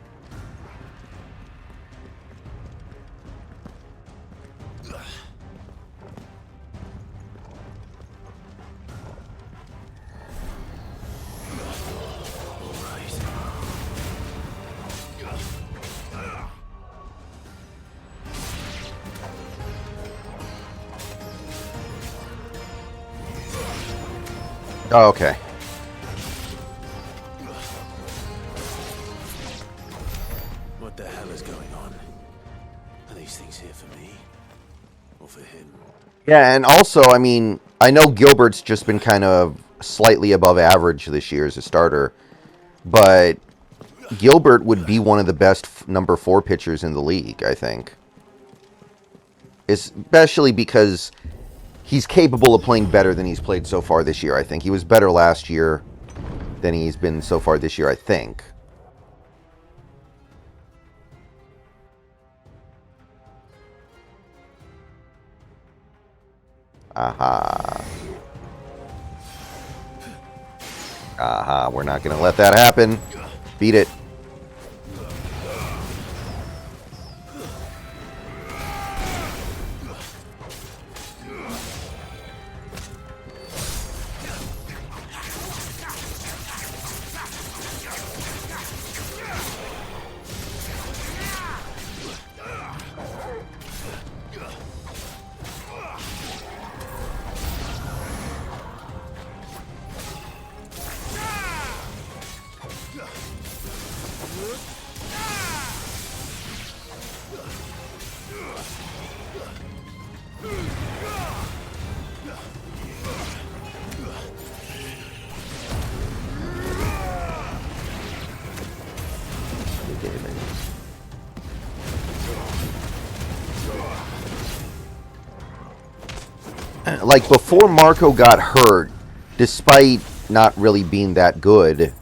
S10: Oh, okay.
S3: What the hell is going on? Are these things here for me? Or for him?
S10: Yeah, and also, I mean, I know Gilbert's just been kind of slightly above average this year as a starter, but Gilbert would be one of the best #4 pitchers in the league, I think. Especially because he's capable of playing better than he's played so far this year, I think. He was better last year than he's been so far this year, I think. Aha. Aha, we're not going to let that happen. Beat it. Like, before Marco got hurt, despite not really being that good,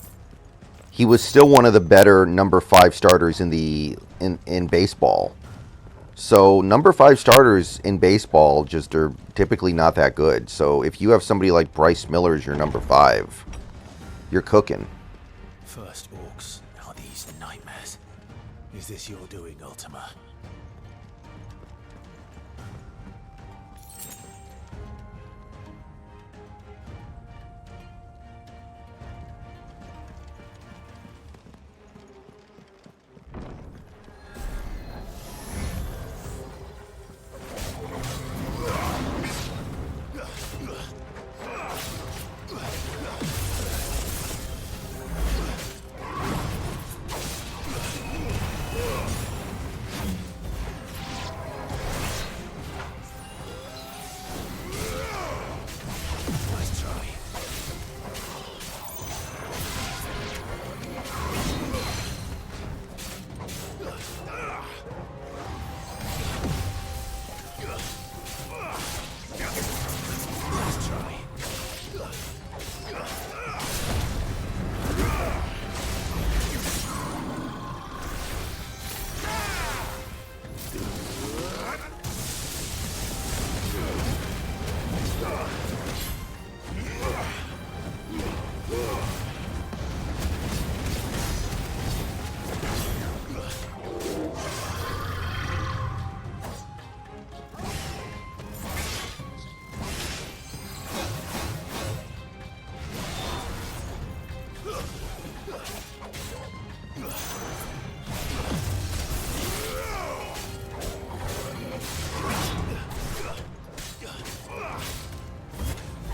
S10: he was still one of the better #5 starters in baseball. So #5 starters in baseball just are typically not that good. So if you have somebody like Bryce Miller as your #5, You're cooking.
S3: First orcs, now these nightmares. Is this your doing, Ultima?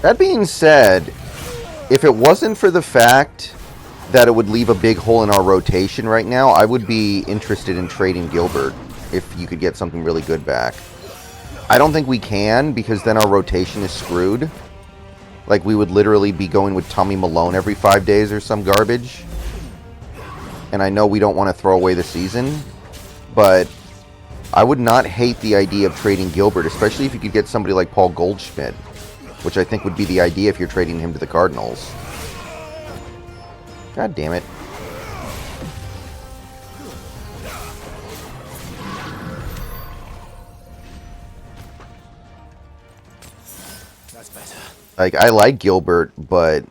S10: That being said, if it wasn't for the fact that it would leave a big hole in our rotation right now, I would be interested in trading Gilbert if you could get something really good back. I don't think we can, because then our rotation is screwed. Like, we would literally be going with Tommy Malone every 5 days or some garbage. And I know we don't want to throw away the season, but I would not hate the idea of trading Gilbert, especially if you could get somebody like Paul Goldschmidt, which I think would be the idea if you're trading him to the Cardinals. God damn it.
S3: That's better.
S10: Like, I like Gilbert, but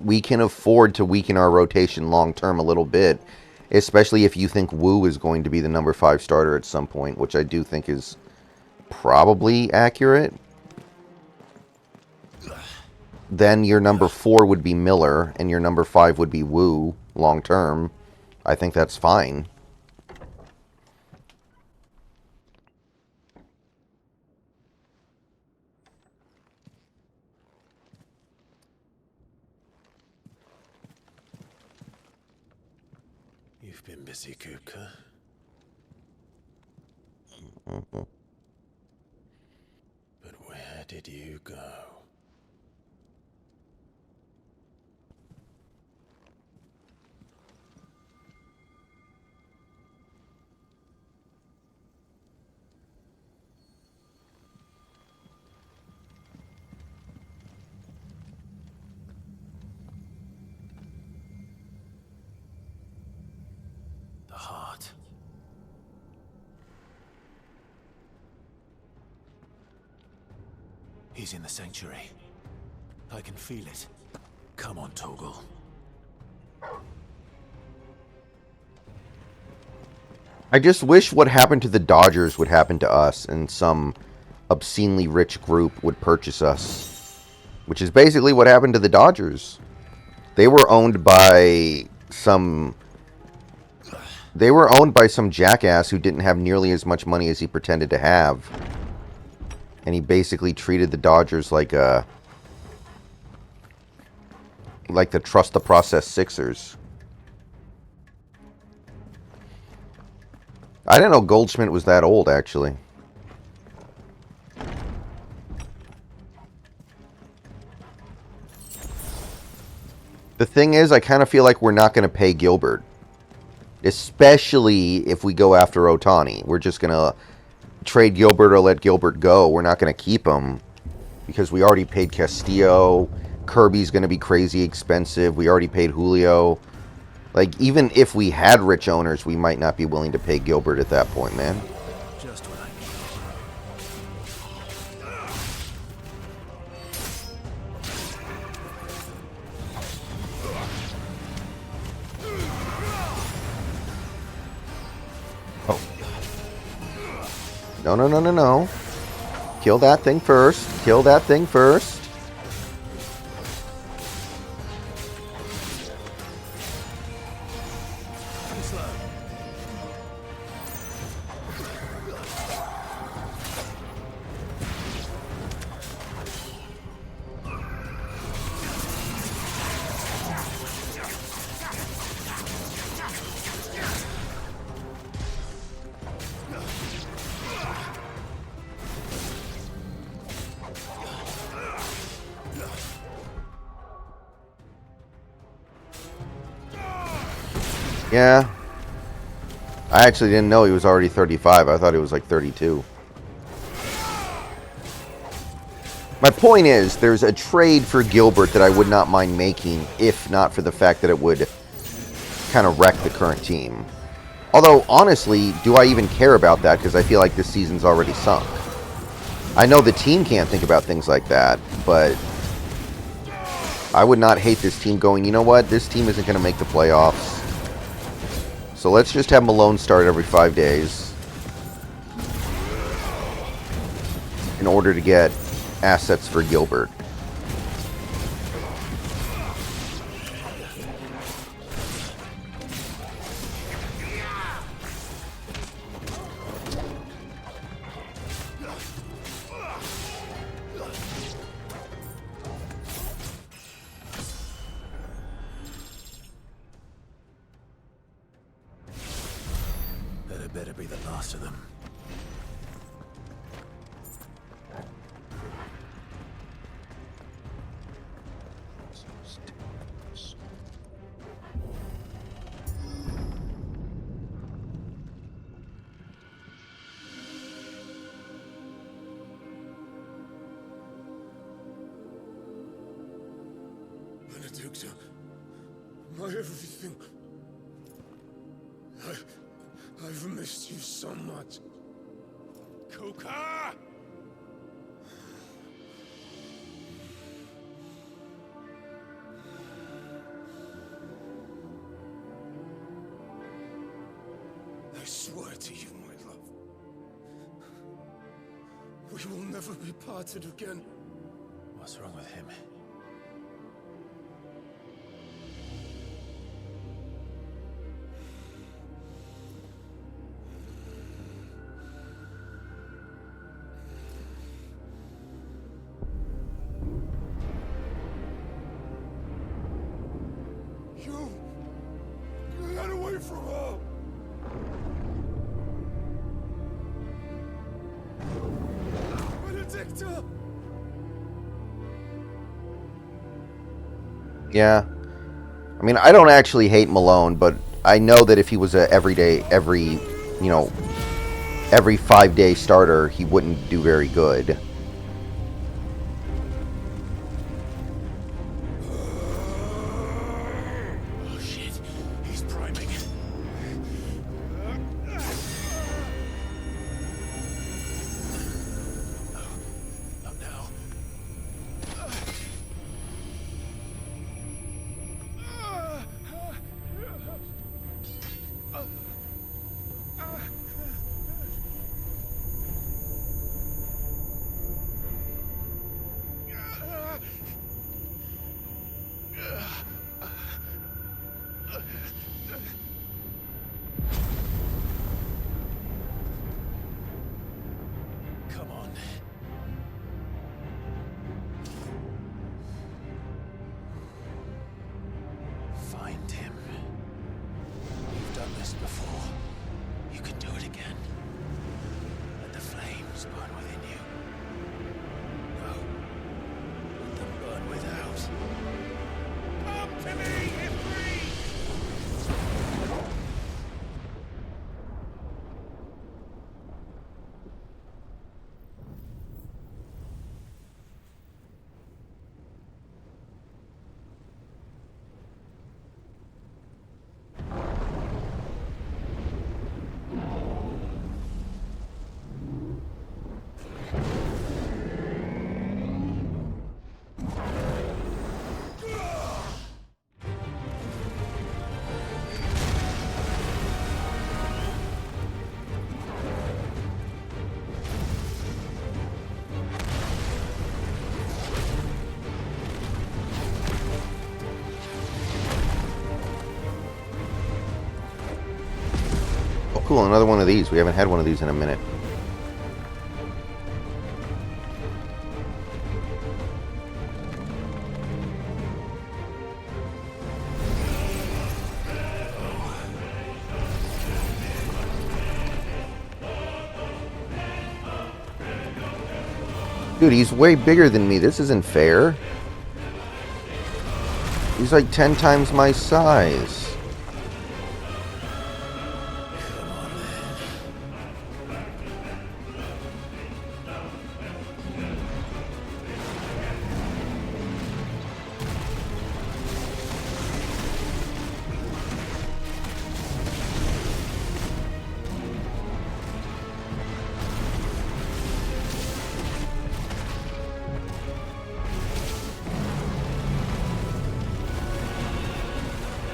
S10: we can afford to weaken our rotation long term a little bit, especially if you think Wu is going to be the number 5 starter at some point, which I do think is probably accurate. Then your number 4 would be Miller, and your number 5 would be Wu long term. I think that's fine.
S3: You've been busy, Kupka. But where did you go? The heart. He's in the sanctuary. I can feel it. Come on, Torgal.
S10: I just wish what happened to the Dodgers would happen to us, and some obscenely rich group would purchase us. Which is basically what happened to the Dodgers. They were owned by some jackass who didn't have nearly as much money as he pretended to have. And he basically treated the Dodgers like the trust the process Sixers. I didn't know Goldschmidt was that old, actually. The thing is, I kind of feel like we're not going to pay Gilbert. Especially if we go after Otani. We're just going to trade Gilbert or let Gilbert go. We're not going to keep him. Because we already paid Castillo. Kirby's going to be crazy expensive. We already paid Julio. Like, even if we had rich owners, we might not be willing to pay Gilbert at that point, man.
S3: Just what I need.
S10: Oh. No, no, no, no, no. Kill that thing first. Kill that thing first. Yeah. I actually didn't know he was already 35. I thought he was like 32. My point is, there's a trade for Gilbert that I would not mind making, if not for the fact that it would kind of wreck the current team. Although, honestly, do I even care about that? Because I feel like this season's already sunk. I know the team can't think about things like that, but I would not hate this team going, you know what, this team isn't going to make the playoffs. So let's just have Malone start every 5 days in order to get assets for Gilbert.
S3: That better be the last of them.
S6: Benedicta, my everything. I've missed you so much.
S5: Kuka!
S6: I swear to you, my love, we will never be parted again.
S3: What's wrong with him?
S6: Get away from her! Benedicta!
S10: Yeah. I mean, I don't actually hate Malone, but I know that if he was a every 5-day starter, he wouldn't do very good.
S3: Oh shit, he's priming. Not now. Come on. Find him. You've done this before. You can do it again. Let the flames burn within you. No. Let them burn without.
S5: Come to me, Ifrit!
S10: cool, another one of these. We haven't had one of these in a minute. Dude, he's way bigger than me. This isn't fair. He's like 10 times my size.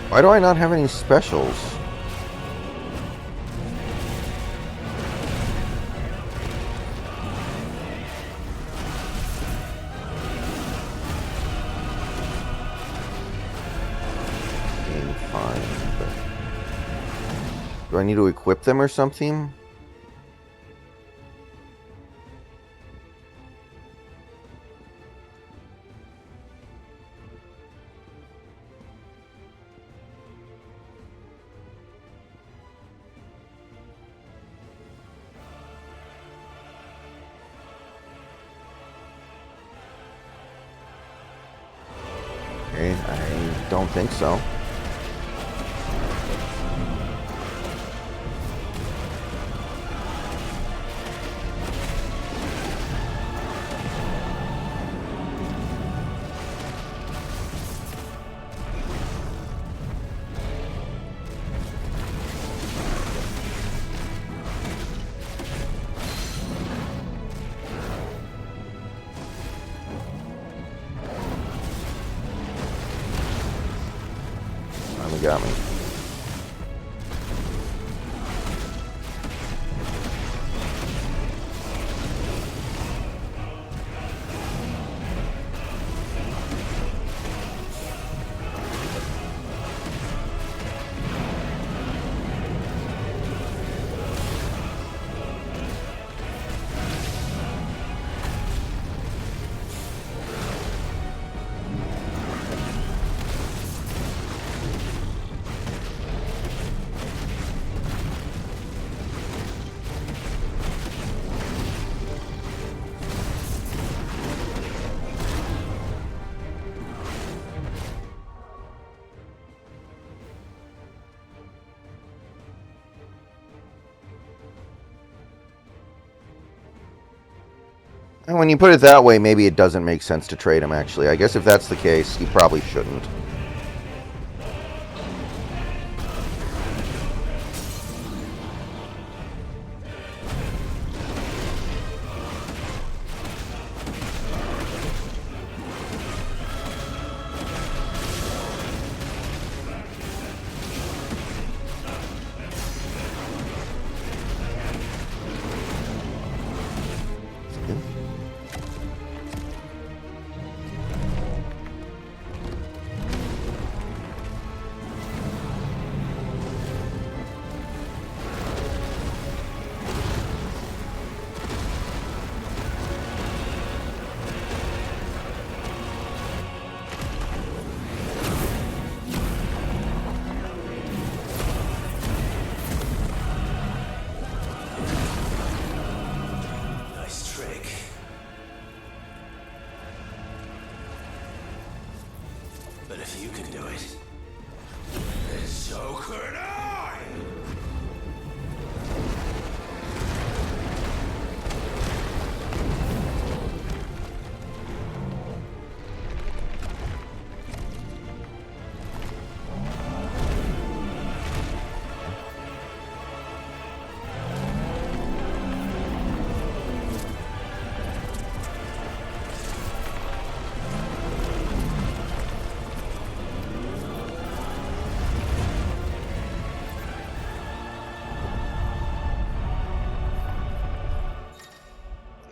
S10: Why do I not have any specials? Okay, fine. Do I need to equip them or something? Okay, I don't think so. Got me. And when you put it that way, maybe it doesn't make sense to trade him, actually. I guess if that's the case, you probably shouldn't.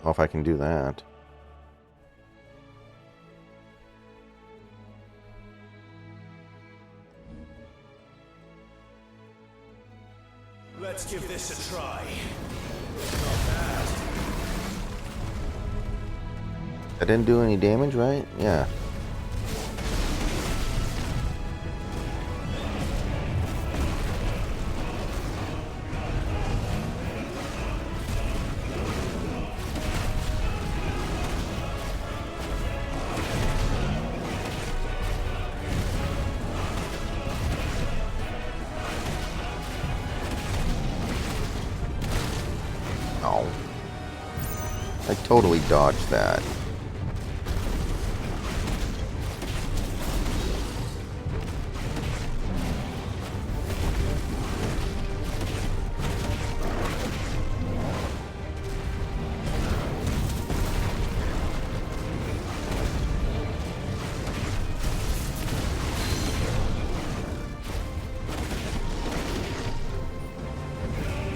S10: If I can do that.
S3: Let's give this a try.
S10: That didn't do any damage, right? Yeah. Oh. I totally dodged that.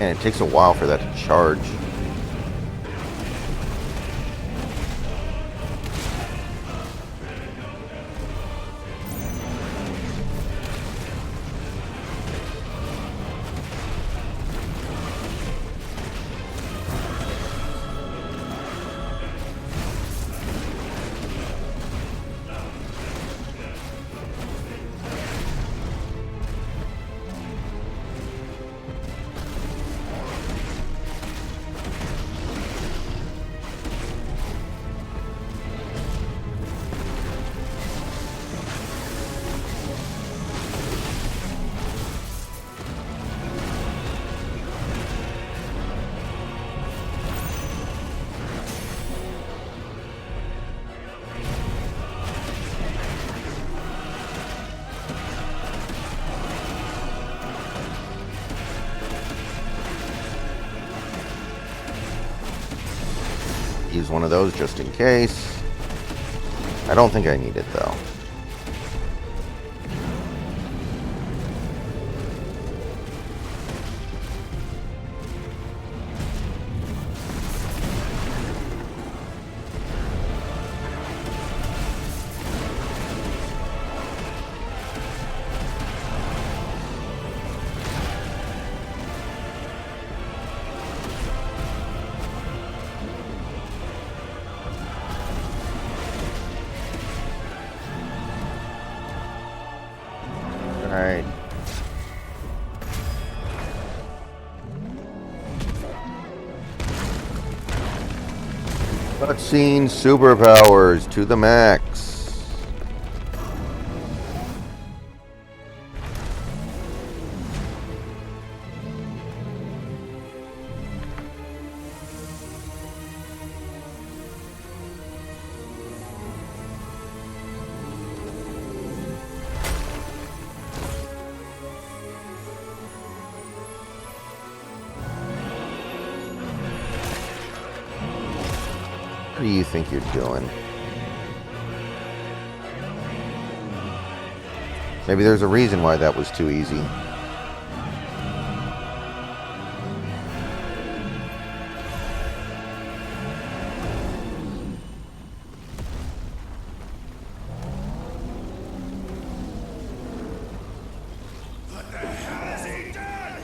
S10: And it takes a while for that to charge. Use one of those just in case. I don't think I need it though. Alright. Cutscene superpowers to the max. What do you think you're doing? Maybe there's a reason why that was too easy.
S3: What the hell has he done?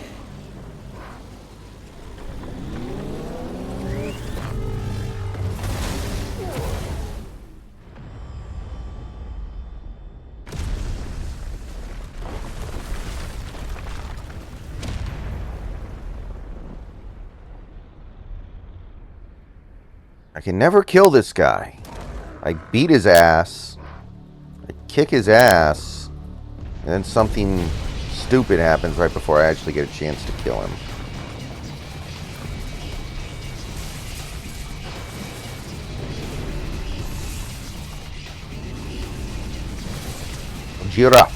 S10: I can never kill this guy. I beat his ass. I kick his ass. And then something stupid happens right before I actually get a chance to kill him. Jira.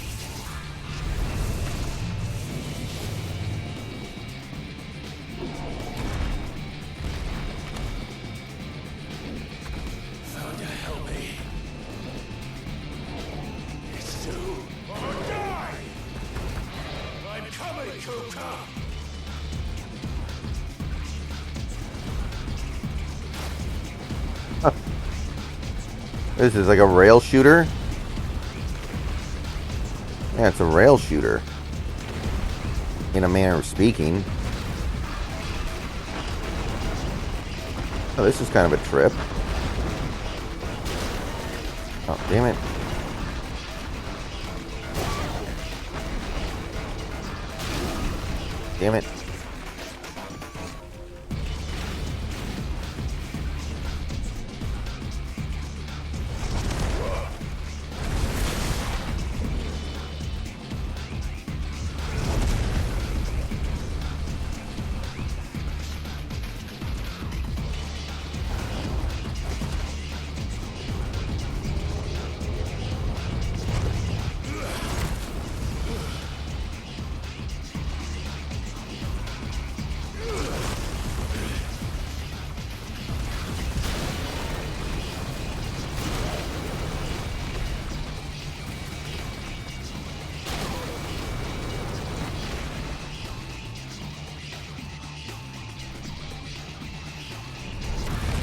S3: Found to help me. It's do or die. I'm coming, Kuka.
S10: This is like a rail shooter. Yeah, it's a rail shooter. In a manner of speaking. Oh, this is kind of a trip. Oh, damn it. Damn it.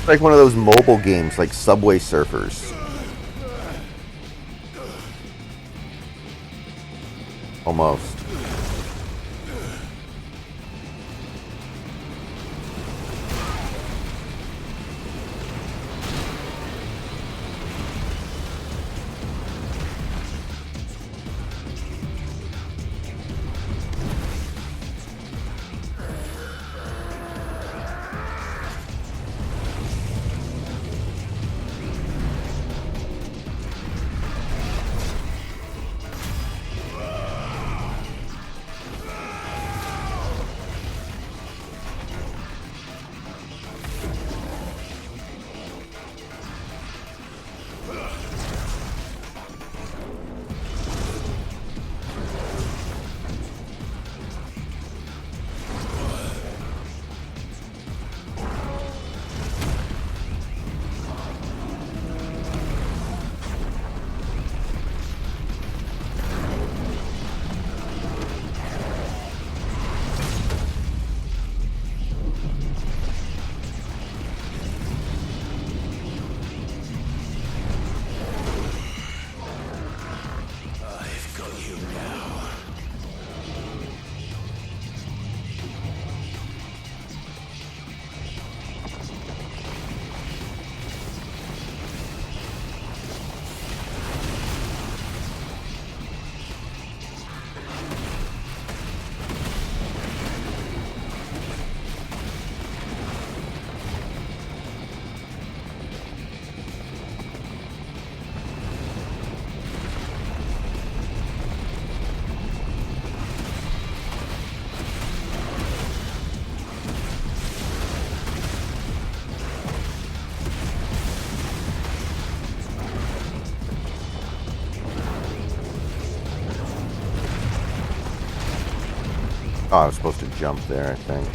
S10: It's like one of those mobile games like Subway Surfers. Almost. Oh, I was supposed to jump there, I think.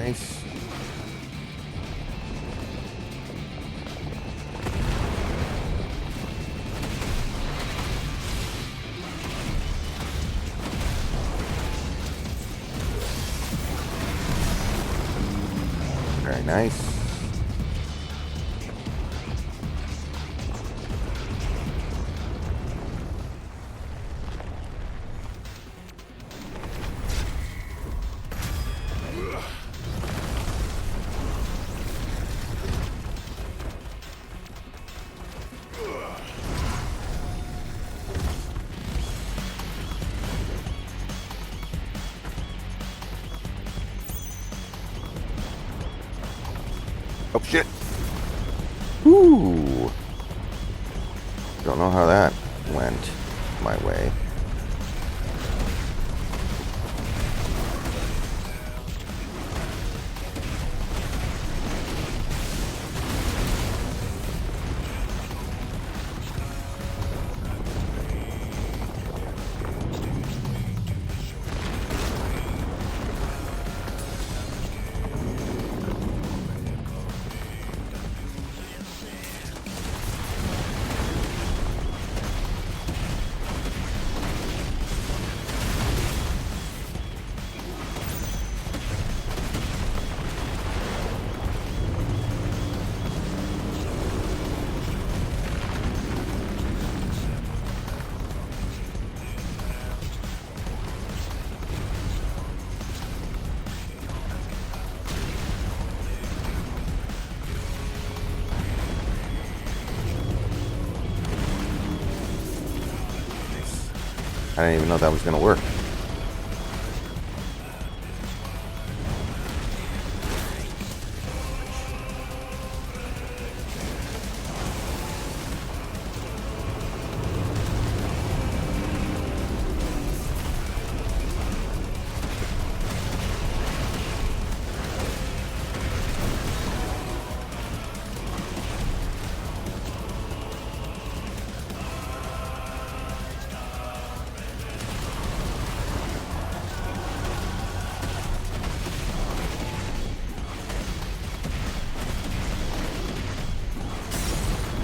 S10: Nice. Very nice. Oh shit! Ooh. Don't know how that went my way. I didn't even know that was going to work.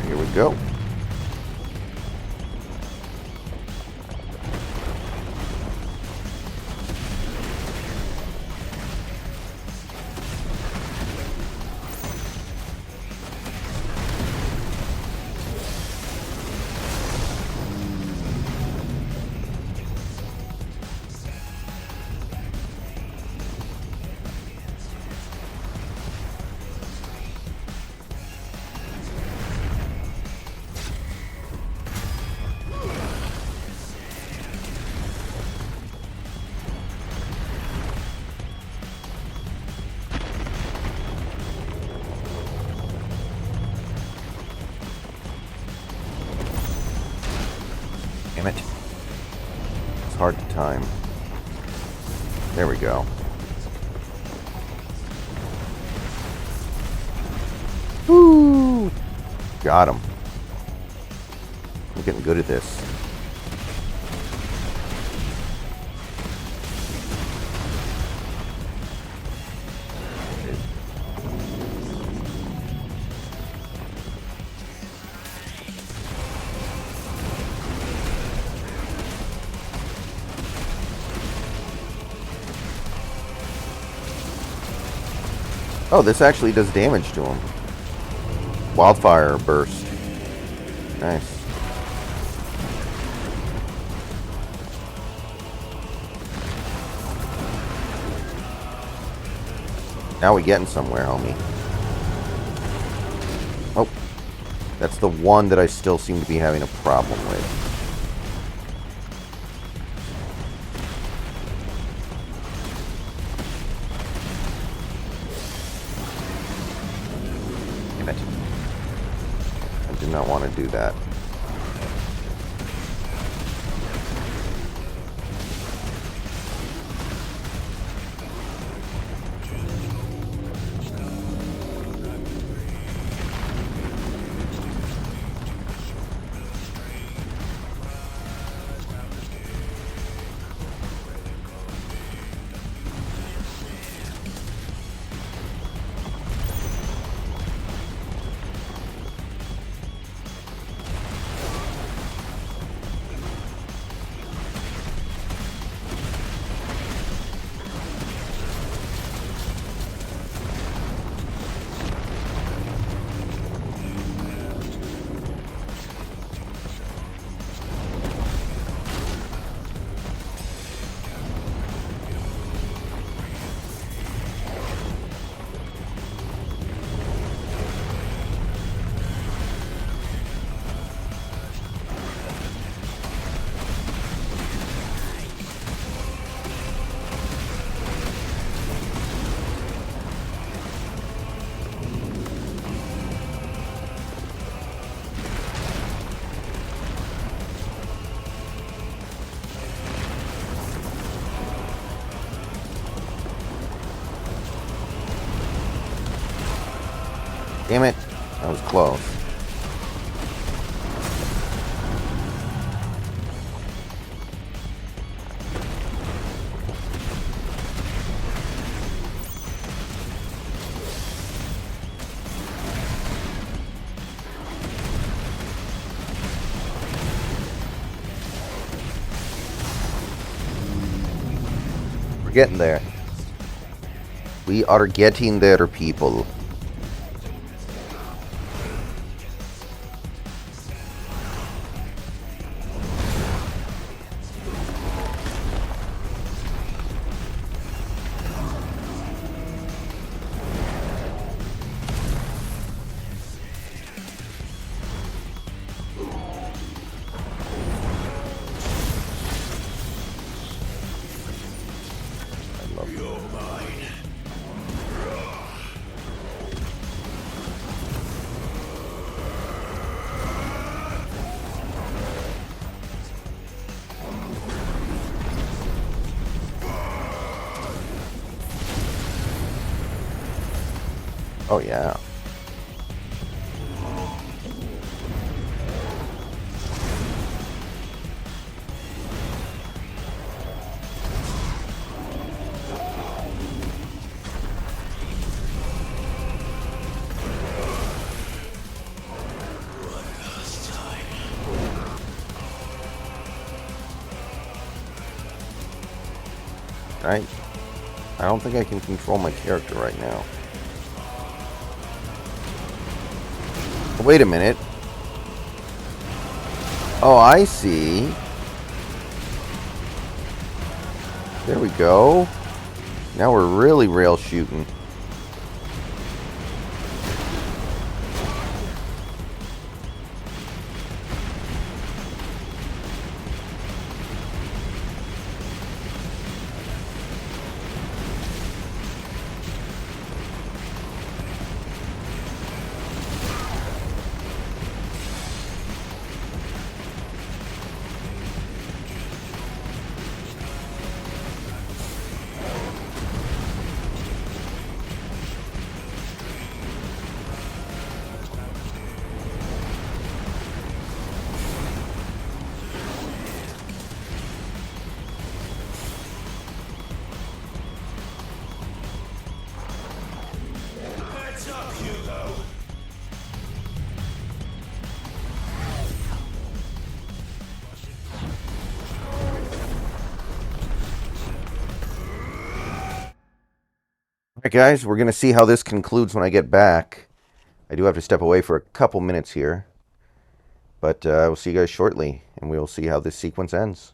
S10: Here we go. Damn it. It's hard to time. There we go. Woo! Got him. I'm getting good at this. Oh, this actually does damage to him. Wildfire burst. Nice. Now we're getting somewhere, homie. Oh. That's the one that I still seem to be having a problem with. I did not want to do that. Damn it. That was close. We're getting there. We are getting there, people. Oh, yeah. Right? I don't think I can control my character right now. Wait a minute. Oh, I see. There we go. Now we're really rail shooting. Alright guys, we're going to see how this concludes when I get back. I do have to step away for a couple minutes here. But we'll see you guys shortly, and we'll see how this sequence ends.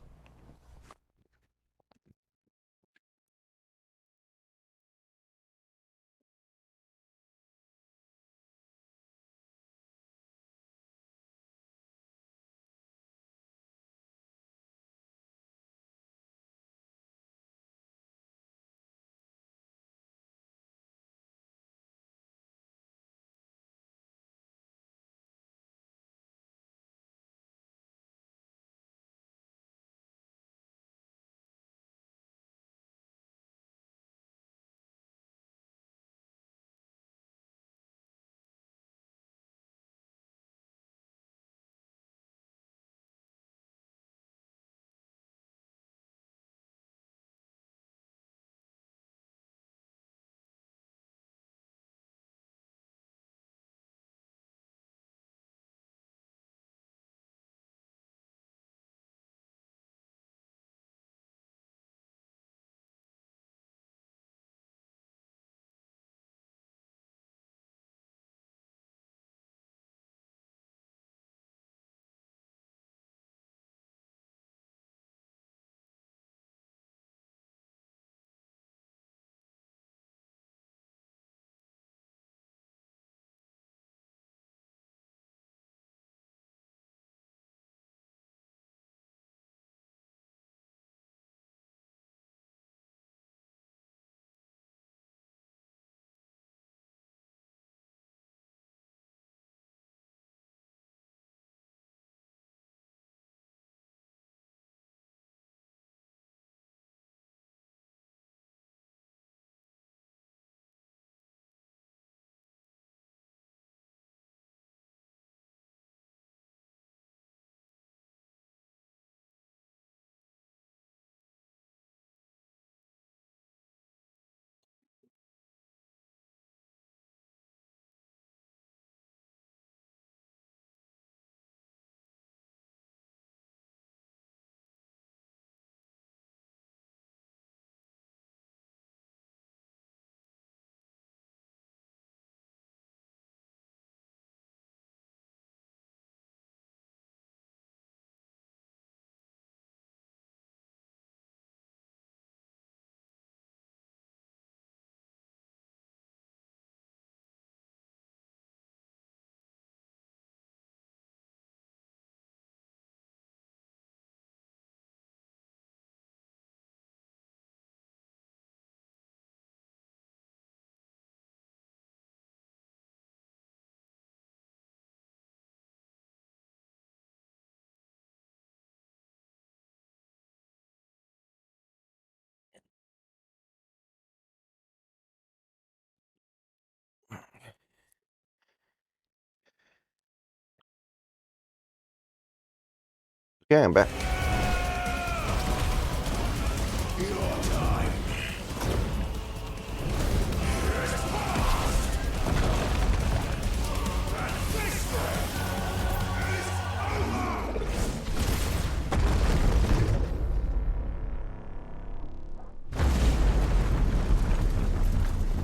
S10: Okay, I'm back.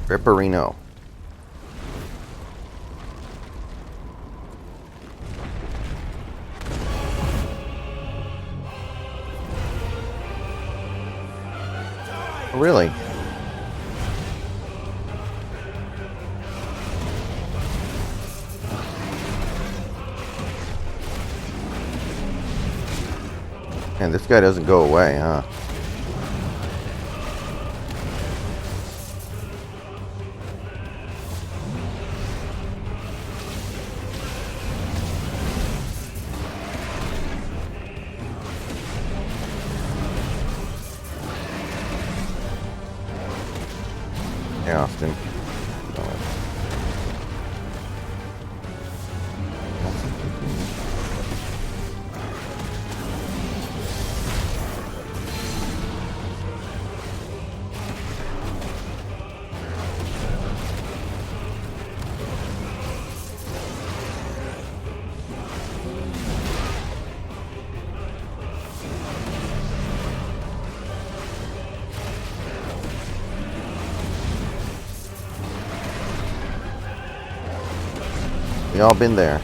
S10: Ripperino. Really? And this guy doesn't go away, huh? Hey, Austin. We all been there.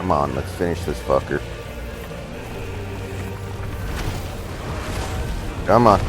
S10: Come on, let's finish this fucker. Come on.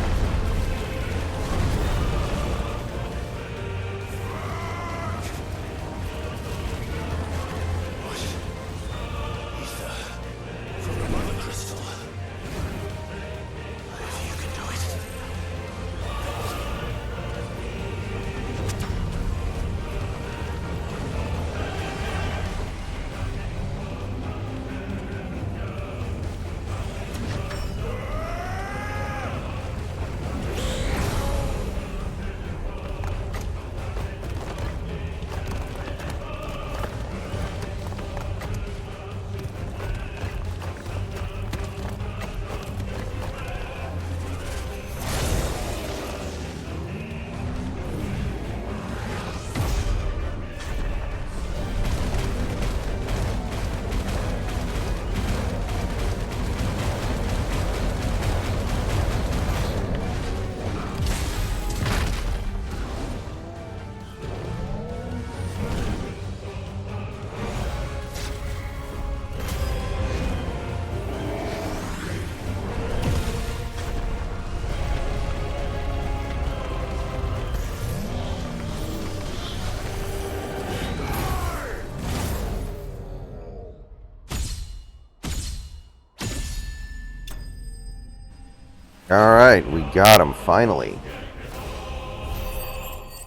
S10: Alright, we got him, finally.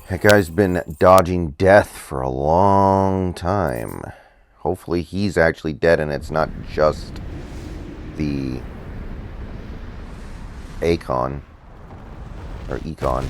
S10: That guy's been dodging death for a long time. Hopefully he's actually dead and it's not just the Akon. Or Econ.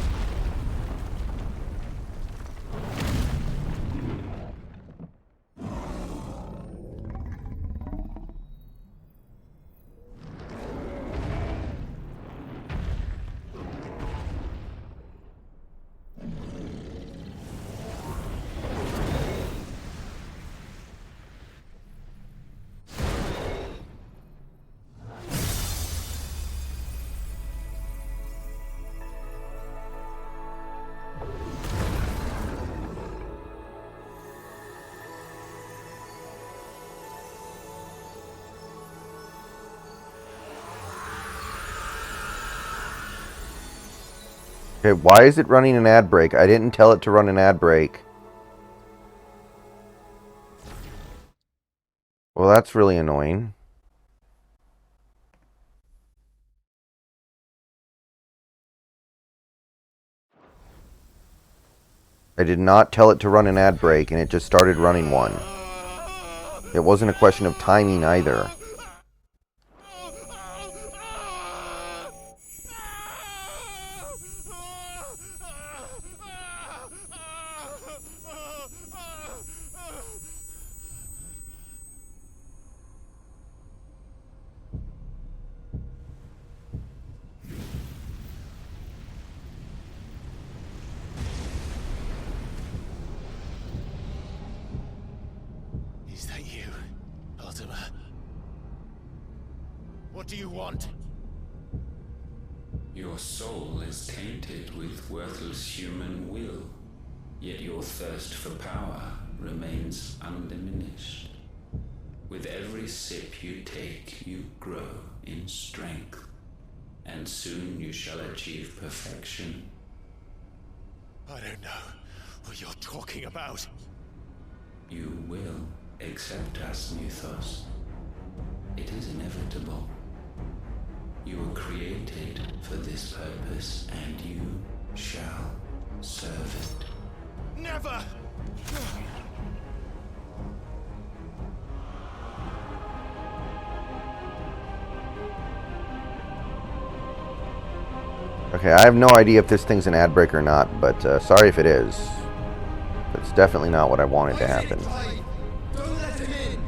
S10: Okay, why is it running an ad break? I didn't tell it to run an ad break. Well, that's really annoying. I did not tell it to run an ad break, and it just started running one. It wasn't a question of timing either.
S11: Is that you, Ultima? What do you want?
S20: Your soul is tainted with worthless human will, yet your thirst for power remains undiminished. With every sip you take, you grow in strength, and soon you shall achieve perfection.
S11: I don't know what you're talking about.
S20: You will accept us, Mythos. It is inevitable. You were created for this purpose, and you shall serve it.
S11: Never!
S10: Okay, I have no idea if this thing's an ad break or not, but sorry if it is. It's definitely not what I wanted to happen.
S11: Don't let him in!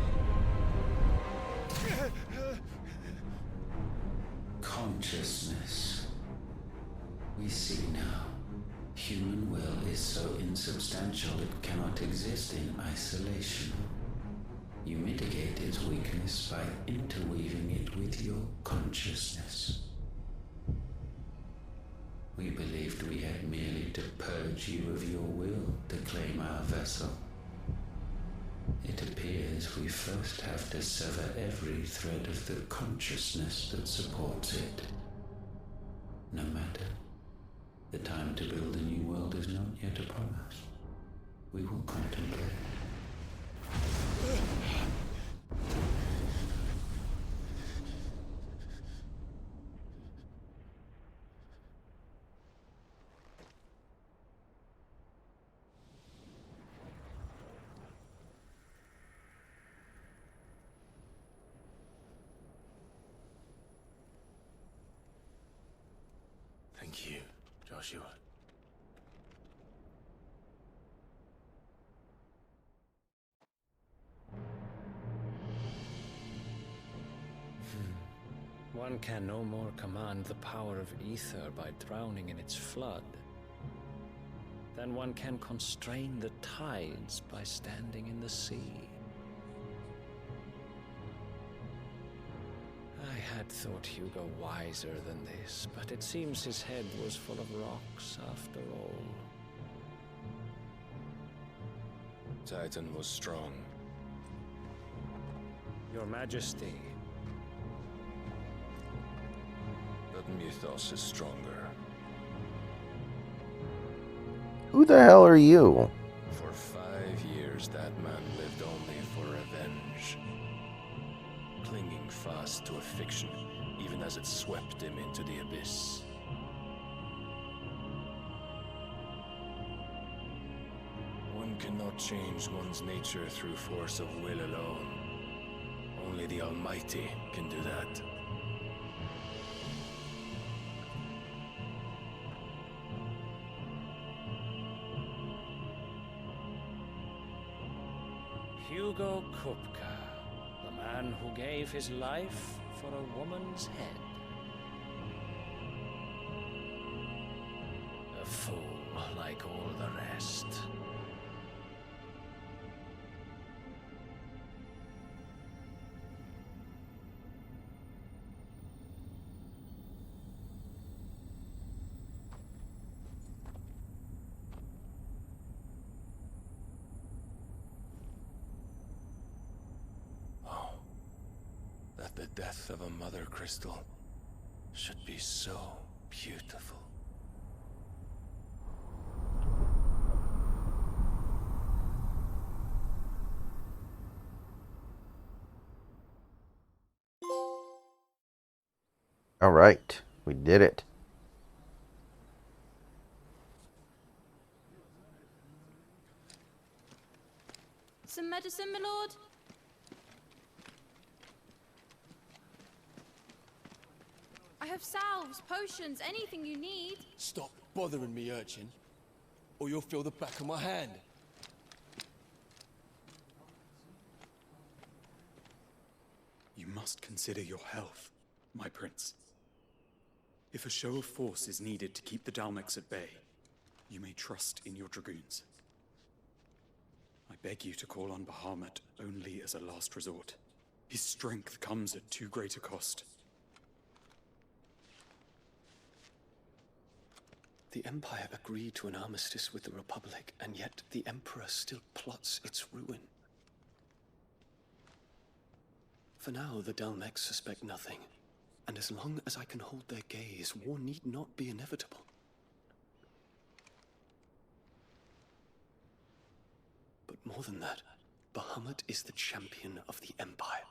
S20: Consciousness. We see now. Human will is so insubstantial it cannot exist in isolation. You mitigate its weakness by interweaving it with your consciousness. We believed we had merely to purge you of your will to claim our vessel. It appears we first have to sever every thread of the consciousness that supports it. No matter. The time to build a new world is not yet upon us. We will contemplate.
S3: Thank you, Joshua.
S19: One can no more command the power of ether by drowning in its flood than one can constrain the tides by standing in the sea. I had thought Hugo wiser than this, but it seems his head was full of rocks after all.
S12: Titan was strong.
S19: Your Majesty.
S12: But Mythos is stronger.
S10: Who the hell are you?
S12: For 5 years, that man lived only for revenge. Clinging fast to a fiction, even as it swept him into the abyss. One cannot change one's nature through force of will alone. Only the Almighty can do that.
S19: Hugo Kupka, the man who gave his life for a woman's head. A fool like all the rest.
S12: That the death of a mother crystal should be so beautiful.
S10: All right, we did it.
S14: Some medicine, my lord? I have salves, potions, anything you need.
S6: Stop bothering me, urchin, or you'll feel the back of my hand.
S21: You must consider your health, my prince. If a show of force is needed to keep the Dalmex at bay, you may trust in your dragoons. I beg you to call on Bahamut only as a last resort. His strength comes at too great a cost.
S6: The Empire agreed to an armistice with the Republic, and yet the Emperor still plots its ruin. For now, the Dalmex suspect nothing, and as long as I can hold their gaze, war need not be inevitable. But more than that, Bahamut is the champion of the Empire.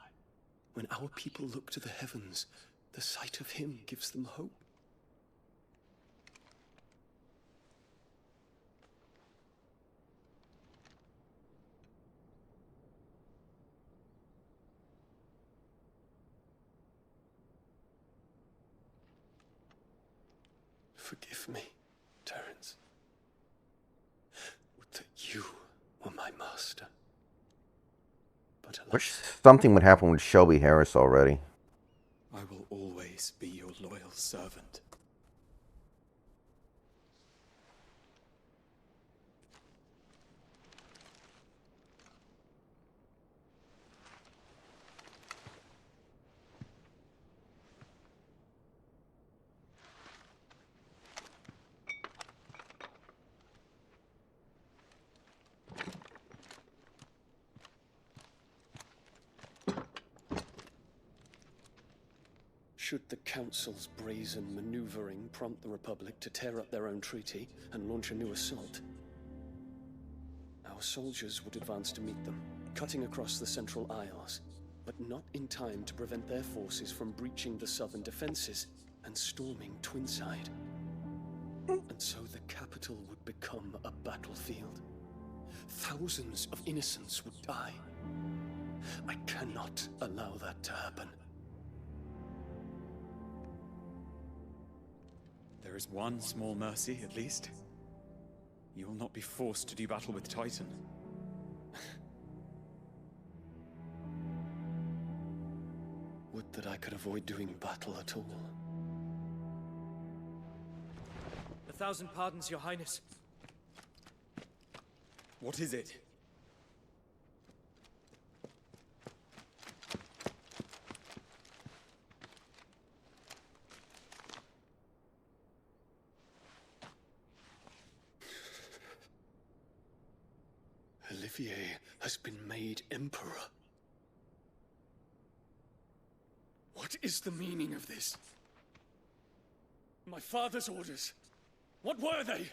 S6: When our people look to the heavens, the sight of him gives them hope. Forgive me, Terence. Would that you were my master. But alas,
S10: Wish something would happen with Shelby Harris already.
S21: I will always be your loyal servant.
S6: Should the Council's brazen maneuvering prompt the Republic to tear up their own treaty and launch a new assault, our soldiers would advance to meet them, cutting across the Central Isles, but not in time to prevent their forces from breaching the southern defenses and storming Twinside. And so the capital would become a battlefield. Thousands of innocents would die. I cannot allow that to happen.
S21: There is one small mercy, at least. You will not be forced to do battle with Titan.
S6: Would that I could avoid doing battle at all.
S2: 1,000 pardons, Your Highness.
S21: What is it?
S6: Olivier has been made Emperor. What is the meaning of this?
S2: My father's orders. What were they?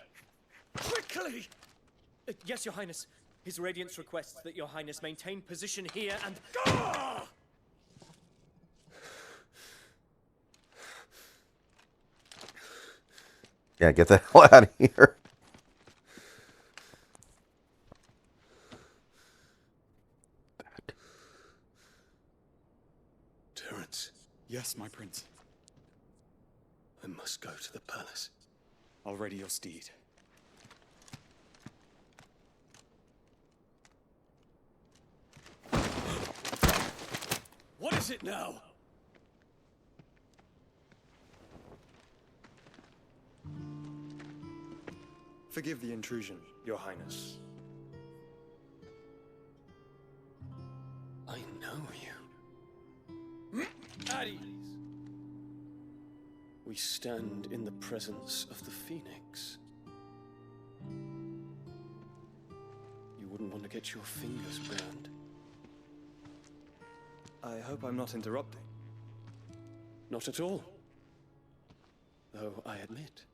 S2: Quickly! Yes, Your Highness. His Radiance requests that Your Highness maintain position here and... Gah!
S10: Yeah, get the hell out of here.
S6: Terence.
S21: Yes, my prince.
S6: I must go to the palace.
S21: I'll ready your steed.
S2: What is it now?
S17: Forgive the intrusion, Your Highness.
S6: I know you.
S2: At ease.
S6: We stand in the presence of the Phoenix. You wouldn't want to get your fingers burned.
S17: I hope I'm not interrupting.
S6: Not at all. Though I admit,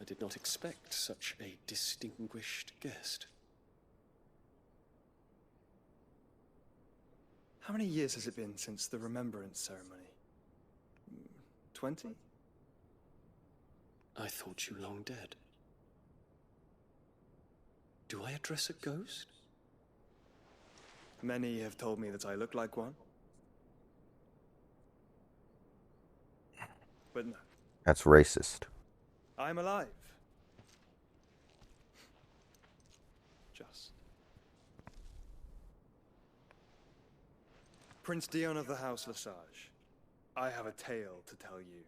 S6: I did not expect such a distinguished guest.
S17: How many years has it been since the Remembrance ceremony? 20?
S6: I thought you long dead. Do I address a ghost?
S17: Many have told me that I look like one. But no.
S10: That's racist.
S17: I'm alive. Just. Prince Dion of the House Lesage, I have a tale to tell you.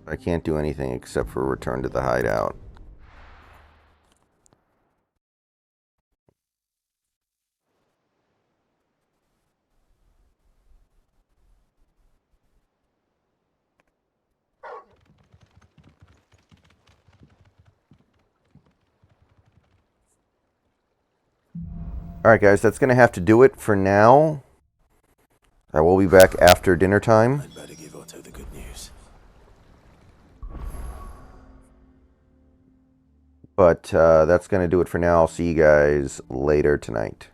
S10: I can't do anything except for return to the hideout. Alright guys, that's going to have to do it for now. I will be back after dinner time.
S3: I'd better give Otto the good news.
S10: But that's going to do it for now. I'll see you guys later tonight.